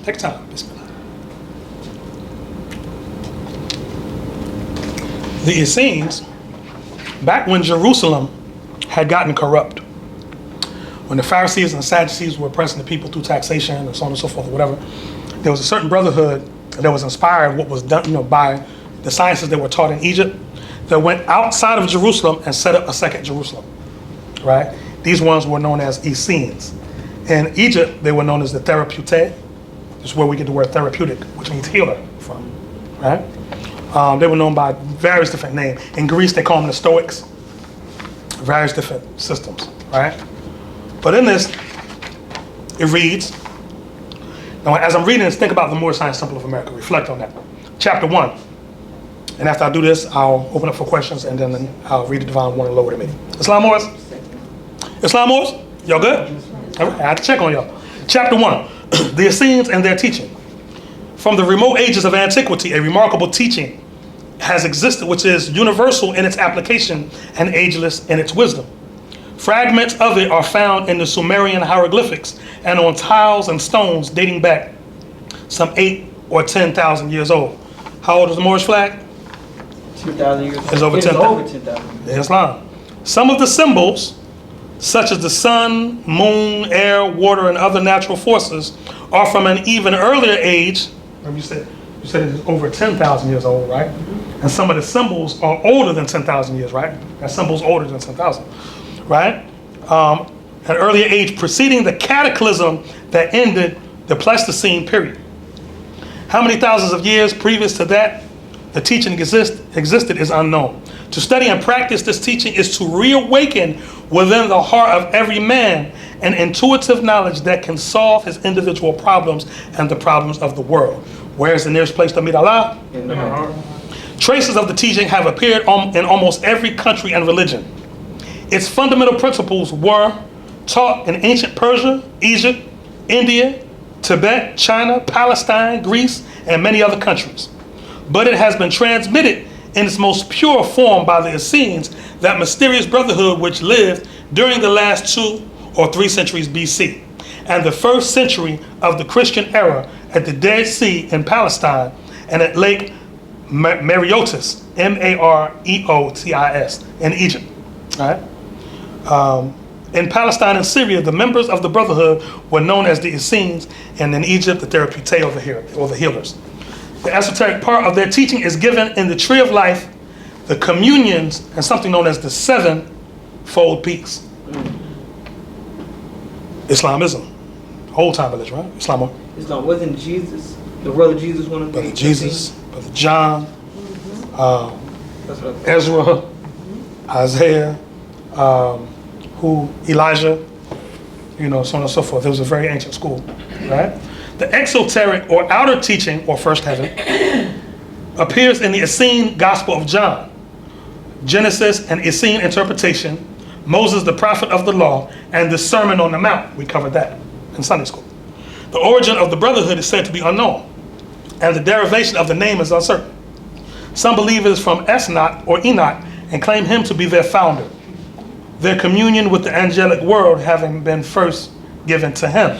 Take time. The Essenes, back when Jerusalem had gotten corrupt, when the Pharisees and Sadducees were oppressing the people through taxation and so on and so forth, or whatever, there was a certain brotherhood that was inspired what was done, you know, by the sciences that were taught in Egypt, that went outside of Jerusalem and set up a second Jerusalem, right? These ones were known as Essenes. In Egypt, they were known as the Therapeutae. This is where we get the word therapeutic, which means healer from, right? They were known by various different names. In Greece, they call them the Stoics. Various different systems, right? But in this, it reads, now as I'm reading this, think about the Moorish Science Temple of America. Reflect on that. Chapter 1. And after I do this, I'll open up for questions and then I'll read the Divine One and lower the meeting. Islam Moors? Islam Moors? Y'all good? All right, I have to check on y'all. Chapter 1. The Essenes and their teaching. From the remote ages of antiquity, a remarkable teaching has existed which is universal in its application and ageless in its wisdom. Fragments of it are found in the Sumerian hieroglyphics and on tiles and stones dating back some 8 or 10,000 years old. How old is the Moorish flag? 2,000 years old. It's over 10,000. Islam. Some of the symbols, such as the sun, moon, air, water, and other natural forces, are from an even earlier age. Remember you said it's over 10,000 years old, right? And some of the symbols are older than 10,000 years, right? That symbol's older than 10,000, right? An earlier age preceding the cataclysm that ended the Pleistocene period. How many thousands of years previous to that the teaching existed is unknown. To study and practice this teaching is to reawaken within the heart of every man an intuitive knowledge that can solve his individual problems and the problems of the world. Where is the nearest place to meet Allah? In the heart. Traces of the teaching have appeared in almost every country and religion. Its fundamental principles were taught in ancient Persia, Egypt, India, Tibet, China, Palestine, Greece, and many other countries. But it has been transmitted in its most pure form by the Essenes, that mysterious brotherhood which lived during the last 2 or 3 centuries BC, and the first century of the Christian era at the Dead Sea in Palestine and at Lake Mareotis, Mareotis, in Egypt. Right? In Palestine and Syria, the members of the brotherhood were known as the Essenes, and in Egypt, the Therapeutae over here, or the healers. The esoteric part of their teaching is given in the Tree of Life, the communions, and something known as the 7-fold peaks. Islamism, old time religion, right? Islam. Islam wasn't Jesus, the brother Jesus, one of the Brother Jesus, Brother John, That's what Ezra, Isaiah, Elijah, you know, so on and so forth. It was a very ancient school, right? The exoteric or outer teaching, or first heaven, appears in the Essene Gospel of John, Genesis and Essene interpretation, Moses the prophet of the law, and the Sermon on the Mount. We covered that in Sunday school. The origin of the brotherhood is said to be unknown, and the derivation of the name is uncertain. Some believe it is from Esnot or Enoch and claim him to be their founder, their communion with the angelic world having been first given to him.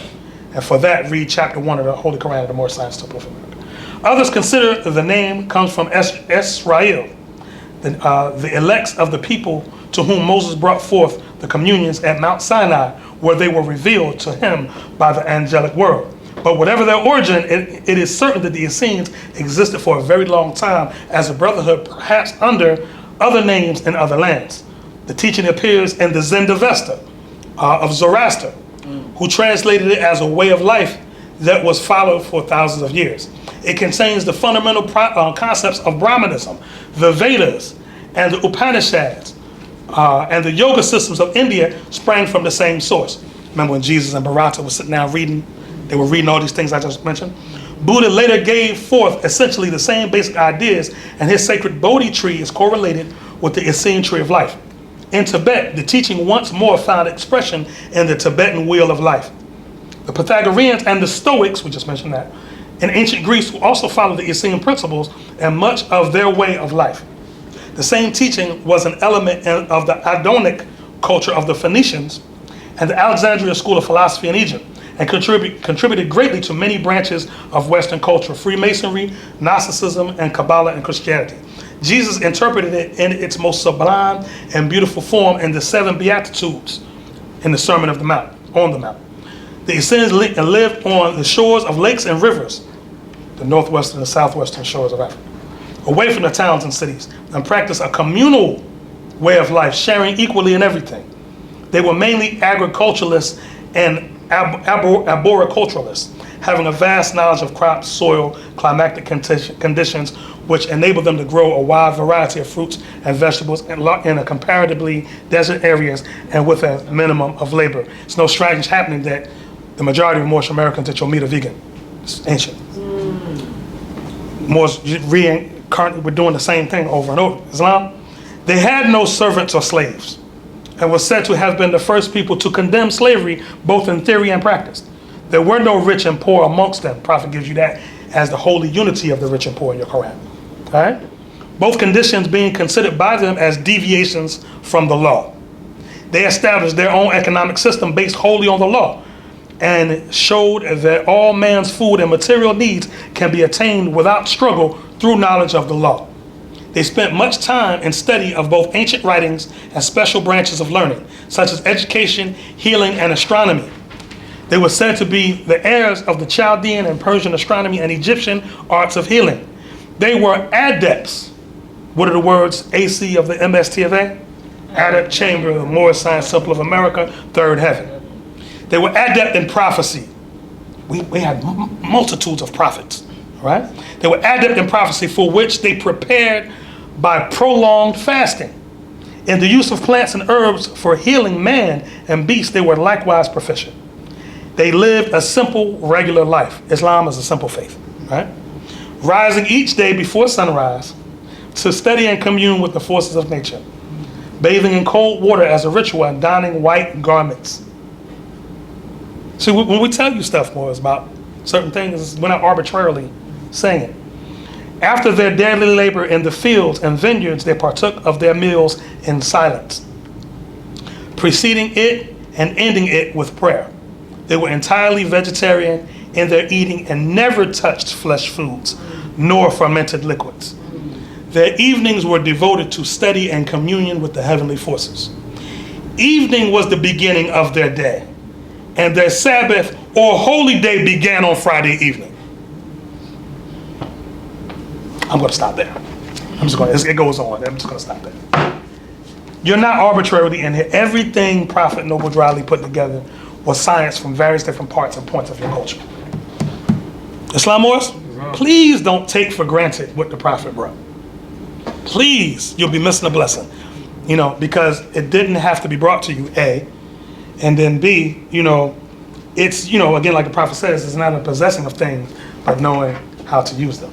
And for that, read chapter 1 of the Holy Quran of the Moorish Science Temple of America. Others consider the name comes from Israel, the elects of the people to whom Moses brought forth the communions at Mount Sinai, where they were revealed to him by the angelic world. But whatever their origin, it is certain that the Essenes existed for a very long time as a brotherhood, perhaps under other names in other lands. The teaching appears in the Zendavesta of Zoroaster, who translated it as a way of life that was followed for thousands of years. It contains the fundamental concepts of Brahmanism, the Vedas, and the Upanishads, and the yoga systems of India sprang from the same source. Remember when Jesus and Bharata were sitting down reading? They were reading all these things I just mentioned. Buddha later gave forth essentially the same basic ideas, and his sacred Bodhi tree is correlated with the Essene tree of life. In Tibet, the teaching once more found expression in the Tibetan wheel of life. The Pythagoreans and the Stoics, we just mentioned that, in ancient Greece also followed the Essene principles and much of their way of life. The same teaching was an element of the Adonic culture of the Phoenicians and the Alexandria school of philosophy in Egypt, and contributed greatly to many branches of Western culture: Freemasonry, Gnosticism, and Kabbalah and Christianity. Jesus interpreted it in its most sublime and beautiful form in the 7 Beatitudes in the Sermon on the Mount. The Essenes lived on the shores of lakes and rivers, the northwestern and southwestern shores of Africa, away from the towns and cities, and practiced a communal way of life, sharing equally in everything. They were mainly agriculturalists and arboriculturalists, having a vast knowledge of crops, soil, climatic conditions, which enabled them to grow a wide variety of fruits and vegetables in a comparatively desert areas and with a minimum of labor. It's no strange happening that the majority of Moorish Americans that you'll meet are vegan. It's ancient. Moors we're doing the same thing over and over. Islam, they had no servants or slaves, and was said to have been the first people to condemn slavery both in theory and practice. There were no rich and poor amongst them. Prophet gives you that as the holy unity of the rich and poor in your Quran. All right? Both conditions being considered by them as deviations from the law. They established their own economic system based wholly on the law, and showed that all man's food and material needs can be attained without struggle through knowledge of the law. They spent much time in study of both ancient writings and special branches of learning, such as education, healing, and astronomy. They were said to be the heirs of the Chaldean and Persian astronomy and Egyptian arts of healing. They were adepts. What are the words AC of the MST Adept Chamber of the Moorish Science Temple of America, Third Heaven. They were adept in prophecy. We had multitudes of prophets, right? They were adept in prophecy, for which they prepared by prolonged fasting. In the use of plants and herbs for healing man and beast, they were likewise proficient. They lived a simple, regular life. Islam is a simple faith, right? Rising each day before sunrise to study and commune with the forces of nature, bathing in cold water as a ritual, and donning white garments. See, when we tell you stuff more about certain things, we're not arbitrarily saying it. After their daily labor in the fields and vineyards, they partook of their meals in silence, preceding it and ending it with prayer. They were entirely vegetarian in their eating and never touched flesh foods, nor fermented liquids. Their evenings were devoted to study and communion with the heavenly forces. Evening was the beginning of their day, and their Sabbath or holy day began on Friday evening. I'm going to stop there. It goes on. I'm just going to stop there. You're not arbitrarily in here. Everything Prophet Noble Drew Ali put together was science from various different parts and points of your culture. Islam Moors, please don't take for granted what the Prophet brought. Please, you'll be missing a blessing. Because it didn't have to be brought to you, A, and then B, it's, again, like the Prophet says, it's not a possessing of things, but knowing how to use them.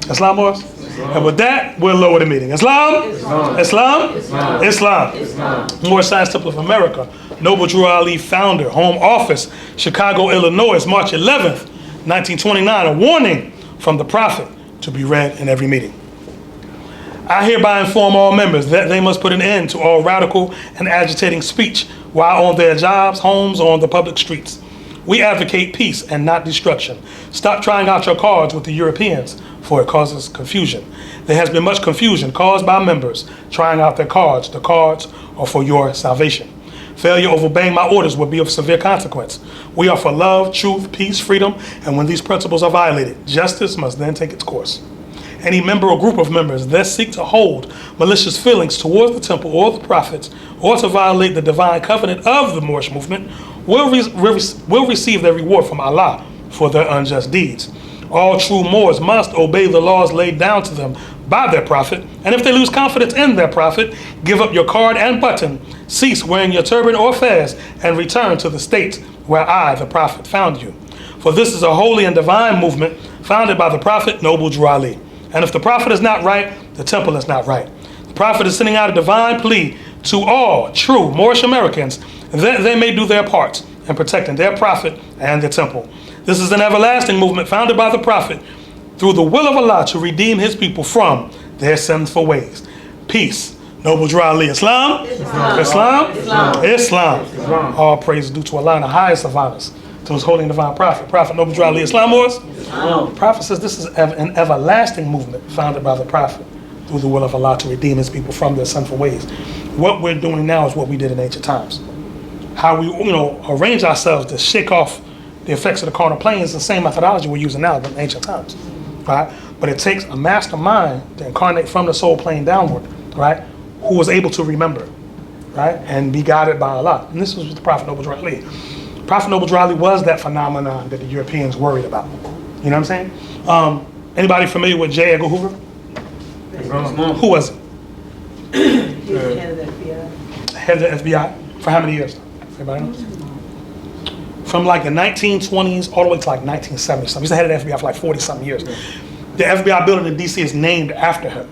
Islam Moors? And with that, we'll lower the meeting. Islam? Islam? Islam? Islam. Islam. Islam. Moorish Science Temple of America, Noble Drew Ali founder, home office, Chicago, Illinois, March 11th, 1929. A warning from the Prophet to be read in every meeting. I hereby inform all members that they must put an end to all radical and agitating speech while on their jobs, homes, or on the public streets. We advocate peace and not destruction. Stop trying out your cards with the Europeans, for it causes confusion. There has been much confusion caused by members trying out their cards. The cards are for your salvation. Failure of obeying my orders will be of severe consequence. We are for love, truth, peace, freedom, and when these principles are violated, justice must then take its course. Any member or group of members that seek to hold malicious feelings towards the temple or the prophets, or to violate the divine covenant of the Moorish movement, will receive their reward from Allah for their unjust deeds. All true Moors must obey the laws laid down to them by their prophet, and if they lose confidence in their prophet, give up your card and button, cease wearing your turban or fez, and return to the state where I, the prophet, found you. For this is a holy and divine movement founded by the prophet Noble Drew Ali. And if the prophet is not right, the temple is not right. The prophet is sending out a divine plea to all true Moorish Americans that they may do their part in protecting their prophet and the temple. This is an everlasting movement founded by the prophet through the will of Allah to redeem his people from their sinful ways. Peace. Noble Drew Ali. Islam? Islam? Islam. All praise due to Allah in the highest of honors, to his holy and divine prophet. Prophet Noble Drew Ali. Islam was? The prophet says this is an everlasting movement founded by the prophet through the will of Allah to redeem his people from their sinful ways. What we're doing now is what we did in ancient times. How we, arrange ourselves to shake off the effects of the carnal plane is the same methodology we're using now in ancient times, right? But it takes a mastermind to incarnate from the soul plane downward, right? Who was able to remember, right? And be guided by Allah. And this was the Prophet Noble Drew Ali. Prophet Noble Drew Ali was that phenomenon that the Europeans worried about. You know what I'm saying? Anybody familiar with J. Edgar Hoover? Who was it? He was the head of the FBI. Head of the FBI for how many years? Everybody knows? From like the 1920s all the way to like 1970 something. He's the head of the FBI for like 40 something years. The FBI building in DC is named after him,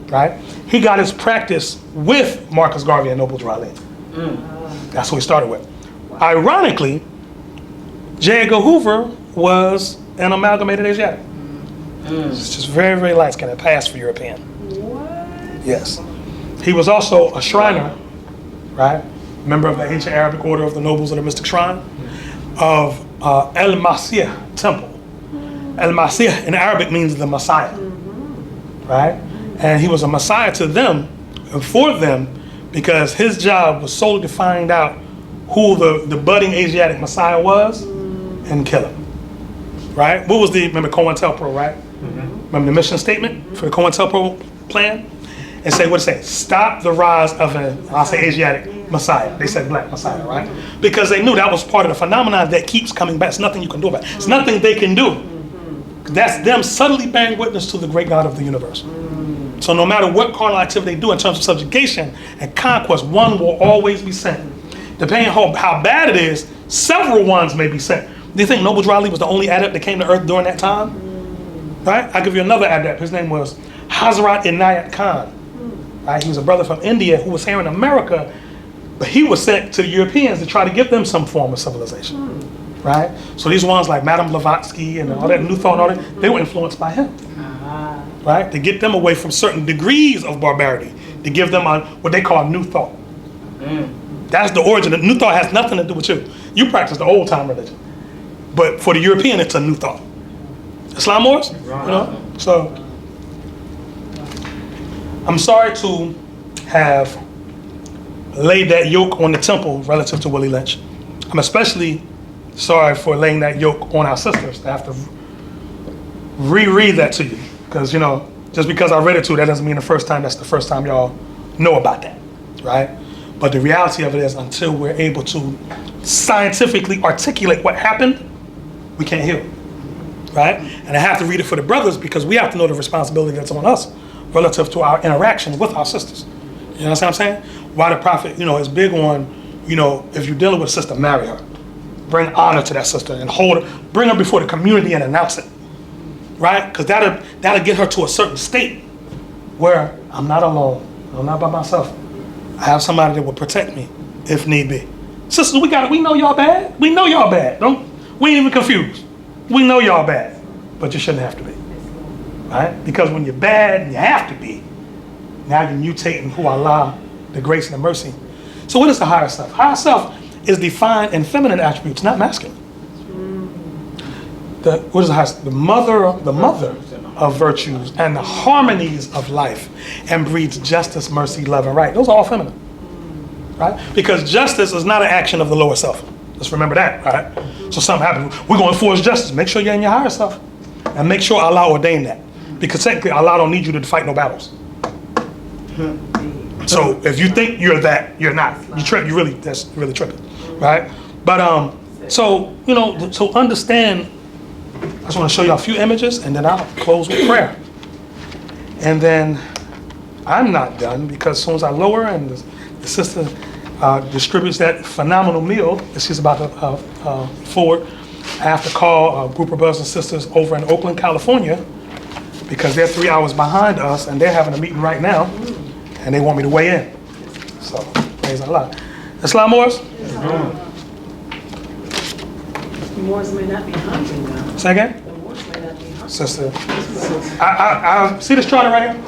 right? He got his practice with Marcus Garvey and Noble Drew Ali. That's who he started with. Ironically, J. Edgar Hoover was an amalgamated Asiatic. It's just very, very light skinned and passed for European. What? Yes. He was also a Shriner, right? Member of the ancient Arabic order of the Nobles of the Mystic Shrine of El Masih Temple. El Masih in Arabic means the Messiah, right? And he was a Messiah to them and for them because his job was solely to find out who the budding Asiatic Messiah was and kill him, right? What was remember COINTELPRO, right? Remember the mission statement for the COINTELPRO plan? And say, what it say? Stop the rise of I'll say Asiatic Messiah. They said black Messiah, right? Because they knew that was part of the phenomenon that keeps coming back. It's nothing you can do about it. It's nothing they can do. That's them subtly bearing witness to the great God of the universe. So no matter what carnal activity they do in terms of subjugation and conquest, one will always be sent. Depending on how bad it is, several ones may be sent. Do you think Noble Drew Ali was the only adept that came to Earth during that time? Right? I'll give you another adept. His name was Hazrat Inayat Khan. Right? He was a brother from India who was here in America, but he was sent to the Europeans to try to give them some form of civilization. Right? So these ones like Madame Blavatsky and all that, New Thought and all that, they were influenced by him. Right? To get them away from certain degrees of barbarity, to give them what they call New Thought. That's the origin. New Thought has nothing to do with you. You practice the old time religion. But for the European, it's a New Thought. Islam wars? So I'm sorry to have laid that yoke on the temple relative to Willie Lynch. I'm especially sorry for laying that yoke on our sisters to have to reread that to you. Because, just because I read it to you, that doesn't mean that's the first time y'all know about that, right? But the reality of it is until we're able to scientifically articulate what happened, we can't heal, right? And I have to read it for the brothers because we have to know the responsibility that's on us relative to our interaction with our sisters. You know what I'm saying? Why the prophet, is big on, if you're dealing with a sister, marry her. Bring honor to that sister and hold her, bring her before the community and announce it, right? Because that'll get her to a certain state where I'm not alone, I'm not by myself. I have somebody that will protect me if need be. Sisters, we know y'all bad. We know y'all bad. We ain't even confused. We know y'all bad, but you shouldn't have to be, right? Because when you're bad and you have to be, now you're mutating who Allah, the grace and the mercy. So what is the higher self? Higher self is defined in feminine attributes, not masculine. what is it? The mother of virtues and the harmonies of life, and breeds justice, mercy, love, and right. Those are all feminine, right? Because justice is not an action of the lower self. Let's remember that, right? So something happens, we're going to enforce justice. Make sure you're in your higher self, and make sure Allah ordained that. Because technically, Allah don't need you to fight no battles. So if you think you're that, you're not. That's really tripping, right? But so so understand. I just want to show you a few images, and then I'll close with prayer. And then I'm not done, because as soon as I lower and the sister distributes that phenomenal meal that she's about to forward, I have to call a group of brothers and sisters over in Oakland, California, because they're 3 hours behind us, and they're having a meeting right now, and they want me to weigh in. So, praise Allah. Islam Morris? The Moors may not be hungry now. Say again? The Moors may not be hungry. Sister, I see this charter right here?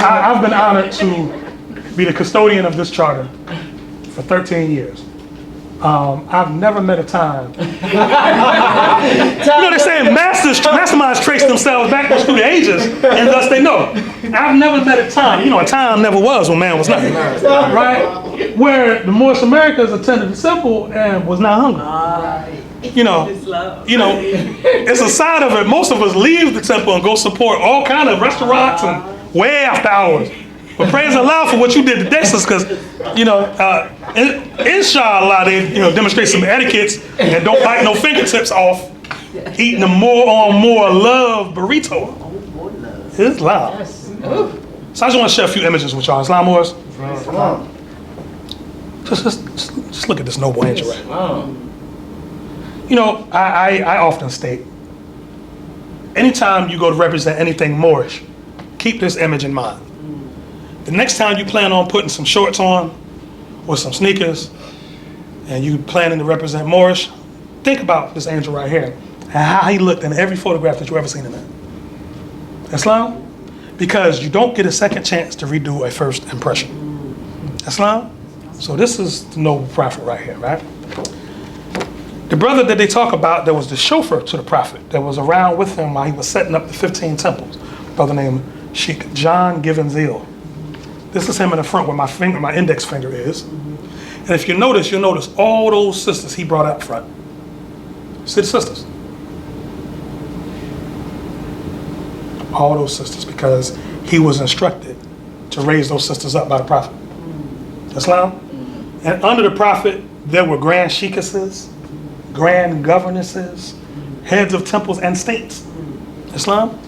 I've been honored to be the custodian of this charter for 13 years. I've never met a time. They say masterminds trace themselves backwards through the ages, and thus they know. I've never met a time, a time never was when man was nothing, right? Where the Moorish Americans attended the temple and was not hungry. It's a side of it. Most of us leave the temple and go support all kind of restaurants and way after hours. But praise Allah for what you did today, sis, because, inshallah, they, demonstrate some etiquettes and don't bite no fingertips off eating a more love burrito. Islam. So I just want to share a few images with y'all. Islam Wars. Just look at this noble angel right here. I often state, anytime you go to represent anything Moorish, keep this image in mind. The next time you plan on putting some shorts on or some sneakers and you planning to represent Moorish, think about this angel right here and how he looked in every photograph that you ever seen him in. Islam? Because you don't get a second chance to redo a first impression. Islam? So this is the noble prophet right here, right? The brother that they talk about that was the chauffeur to the prophet that was around with him while he was setting up the 15 temples, a brother named Sheik John Heru. This is him in the front where my index finger is. And if you'll notice all those sisters he brought up front. See the sisters? All those sisters, because he was instructed to raise those sisters up by the prophet. Islam? And under the prophet, there were grand sheikesses, grand governesses, heads of temples and states. Islam?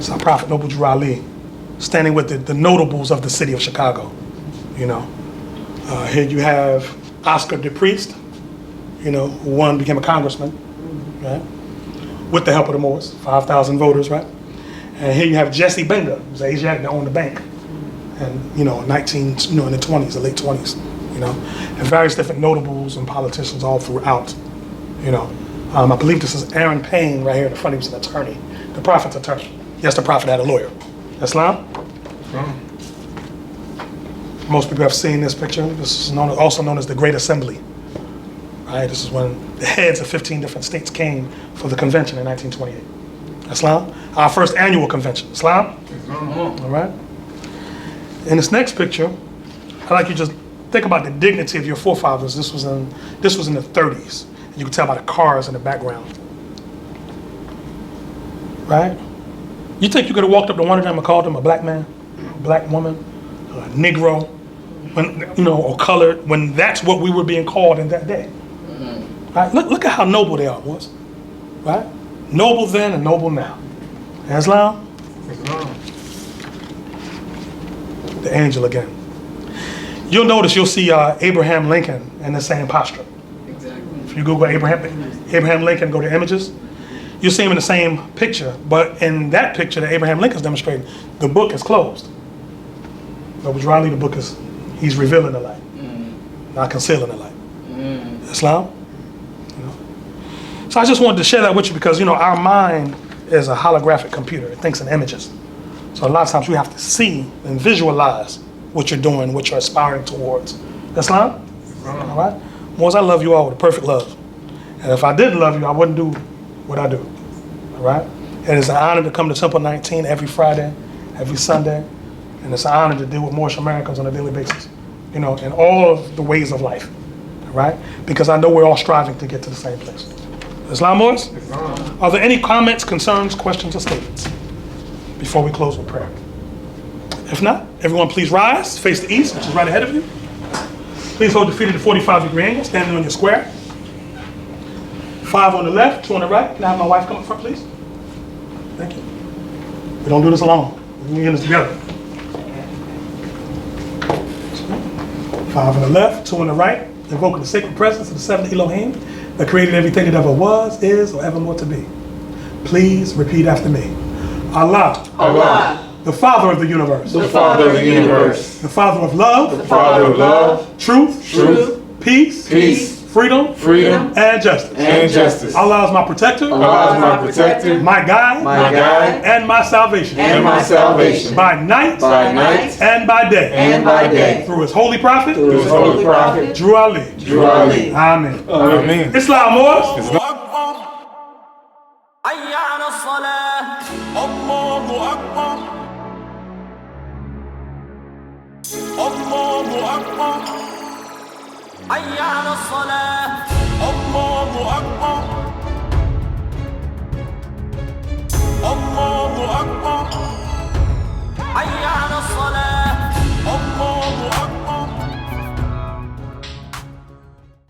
So Prophet Noble Drew Ali, standing with the notables of the city of Chicago. Here you have Oscar the Priest, who became a congressman, right? With the help of the Moors, 5,000 voters, right? And here you have Jesse Benga, who's an Asiatic that owned the bank, and in the 20s, the late 20s, and various different notables and politicians all throughout, I believe this is Aaron Payne right here in the front. He was an attorney, the Prophet's attorney. Yes, the Prophet had a lawyer. Islam? Most people have seen this picture. This is also known as the Great Assembly. Right? This is when the heads of 15 different states came for the convention in 1928. Islam? Our first annual convention. Islam? All right. In this next picture, I'd like you to just think about the dignity of your forefathers. This was in the 30s. And you can tell by the cars in the background. Right? You think you could have walked up to one of them and called them a black man, a black woman, a Negro, or colored, when that's what we were being called in that day? Right? Look at how noble they are, boys. Right? Noble then and noble now. Islam? The angel again. You'll see Abraham Lincoln in the same posture. Exactly. If you Google Abraham Lincoln, go to images, you'll see him in the same picture. But in that picture that Abraham Lincoln's demonstrating, the book is closed. But with Riley, the book he's revealing the light, not concealing the light. Islam? So I just wanted to share that with you because, our mind is a holographic computer. It thinks in images. So a lot of times we have to see and visualize what you're doing, what you're aspiring towards. Islam? All right? Moors, I love you all with a perfect love. And if I didn't love you, I wouldn't do what I do. All right? And it's an honor to come to Temple 19 every Friday, every Sunday. And it's an honor to deal with Moorish Americans on a daily basis, in all of the ways of life. All right? Because I know we're all striving to get to the same place. Islam Moors? Are there any comments, concerns, questions, or statements before we close with prayer? If not, everyone please rise, face the east, which is right ahead of you. Please hold your feet at a 45-degree angle, standing on your square. 5 on the left, 2 on the right. Can I have my wife come up front, please? Thank you. We don't do this alone. We're in this together. 5 on the left, 2 on the right. Invoking the sacred presence of the 7th Elohim that created everything that ever was, is, or evermore to be. Please repeat after me. Allah. Allah. The Father of the universe. The Father of the universe. The Father of love. The Father of love. Truth. Truth. Peace. Peace. Freedom. Freedom. And justice. And justice. Allah is my protector. Allah is my protector. My guide. My guide. And my salvation. And my salvation. By night. By night. And by day. And by day. Through his holy prophet. Through his holy prophet. Drew Ali. Drew Ali. Amen. Amen. Islam Moors. أكبر حي على الصلاة الله أكبر الله أكبر حي على الصلاة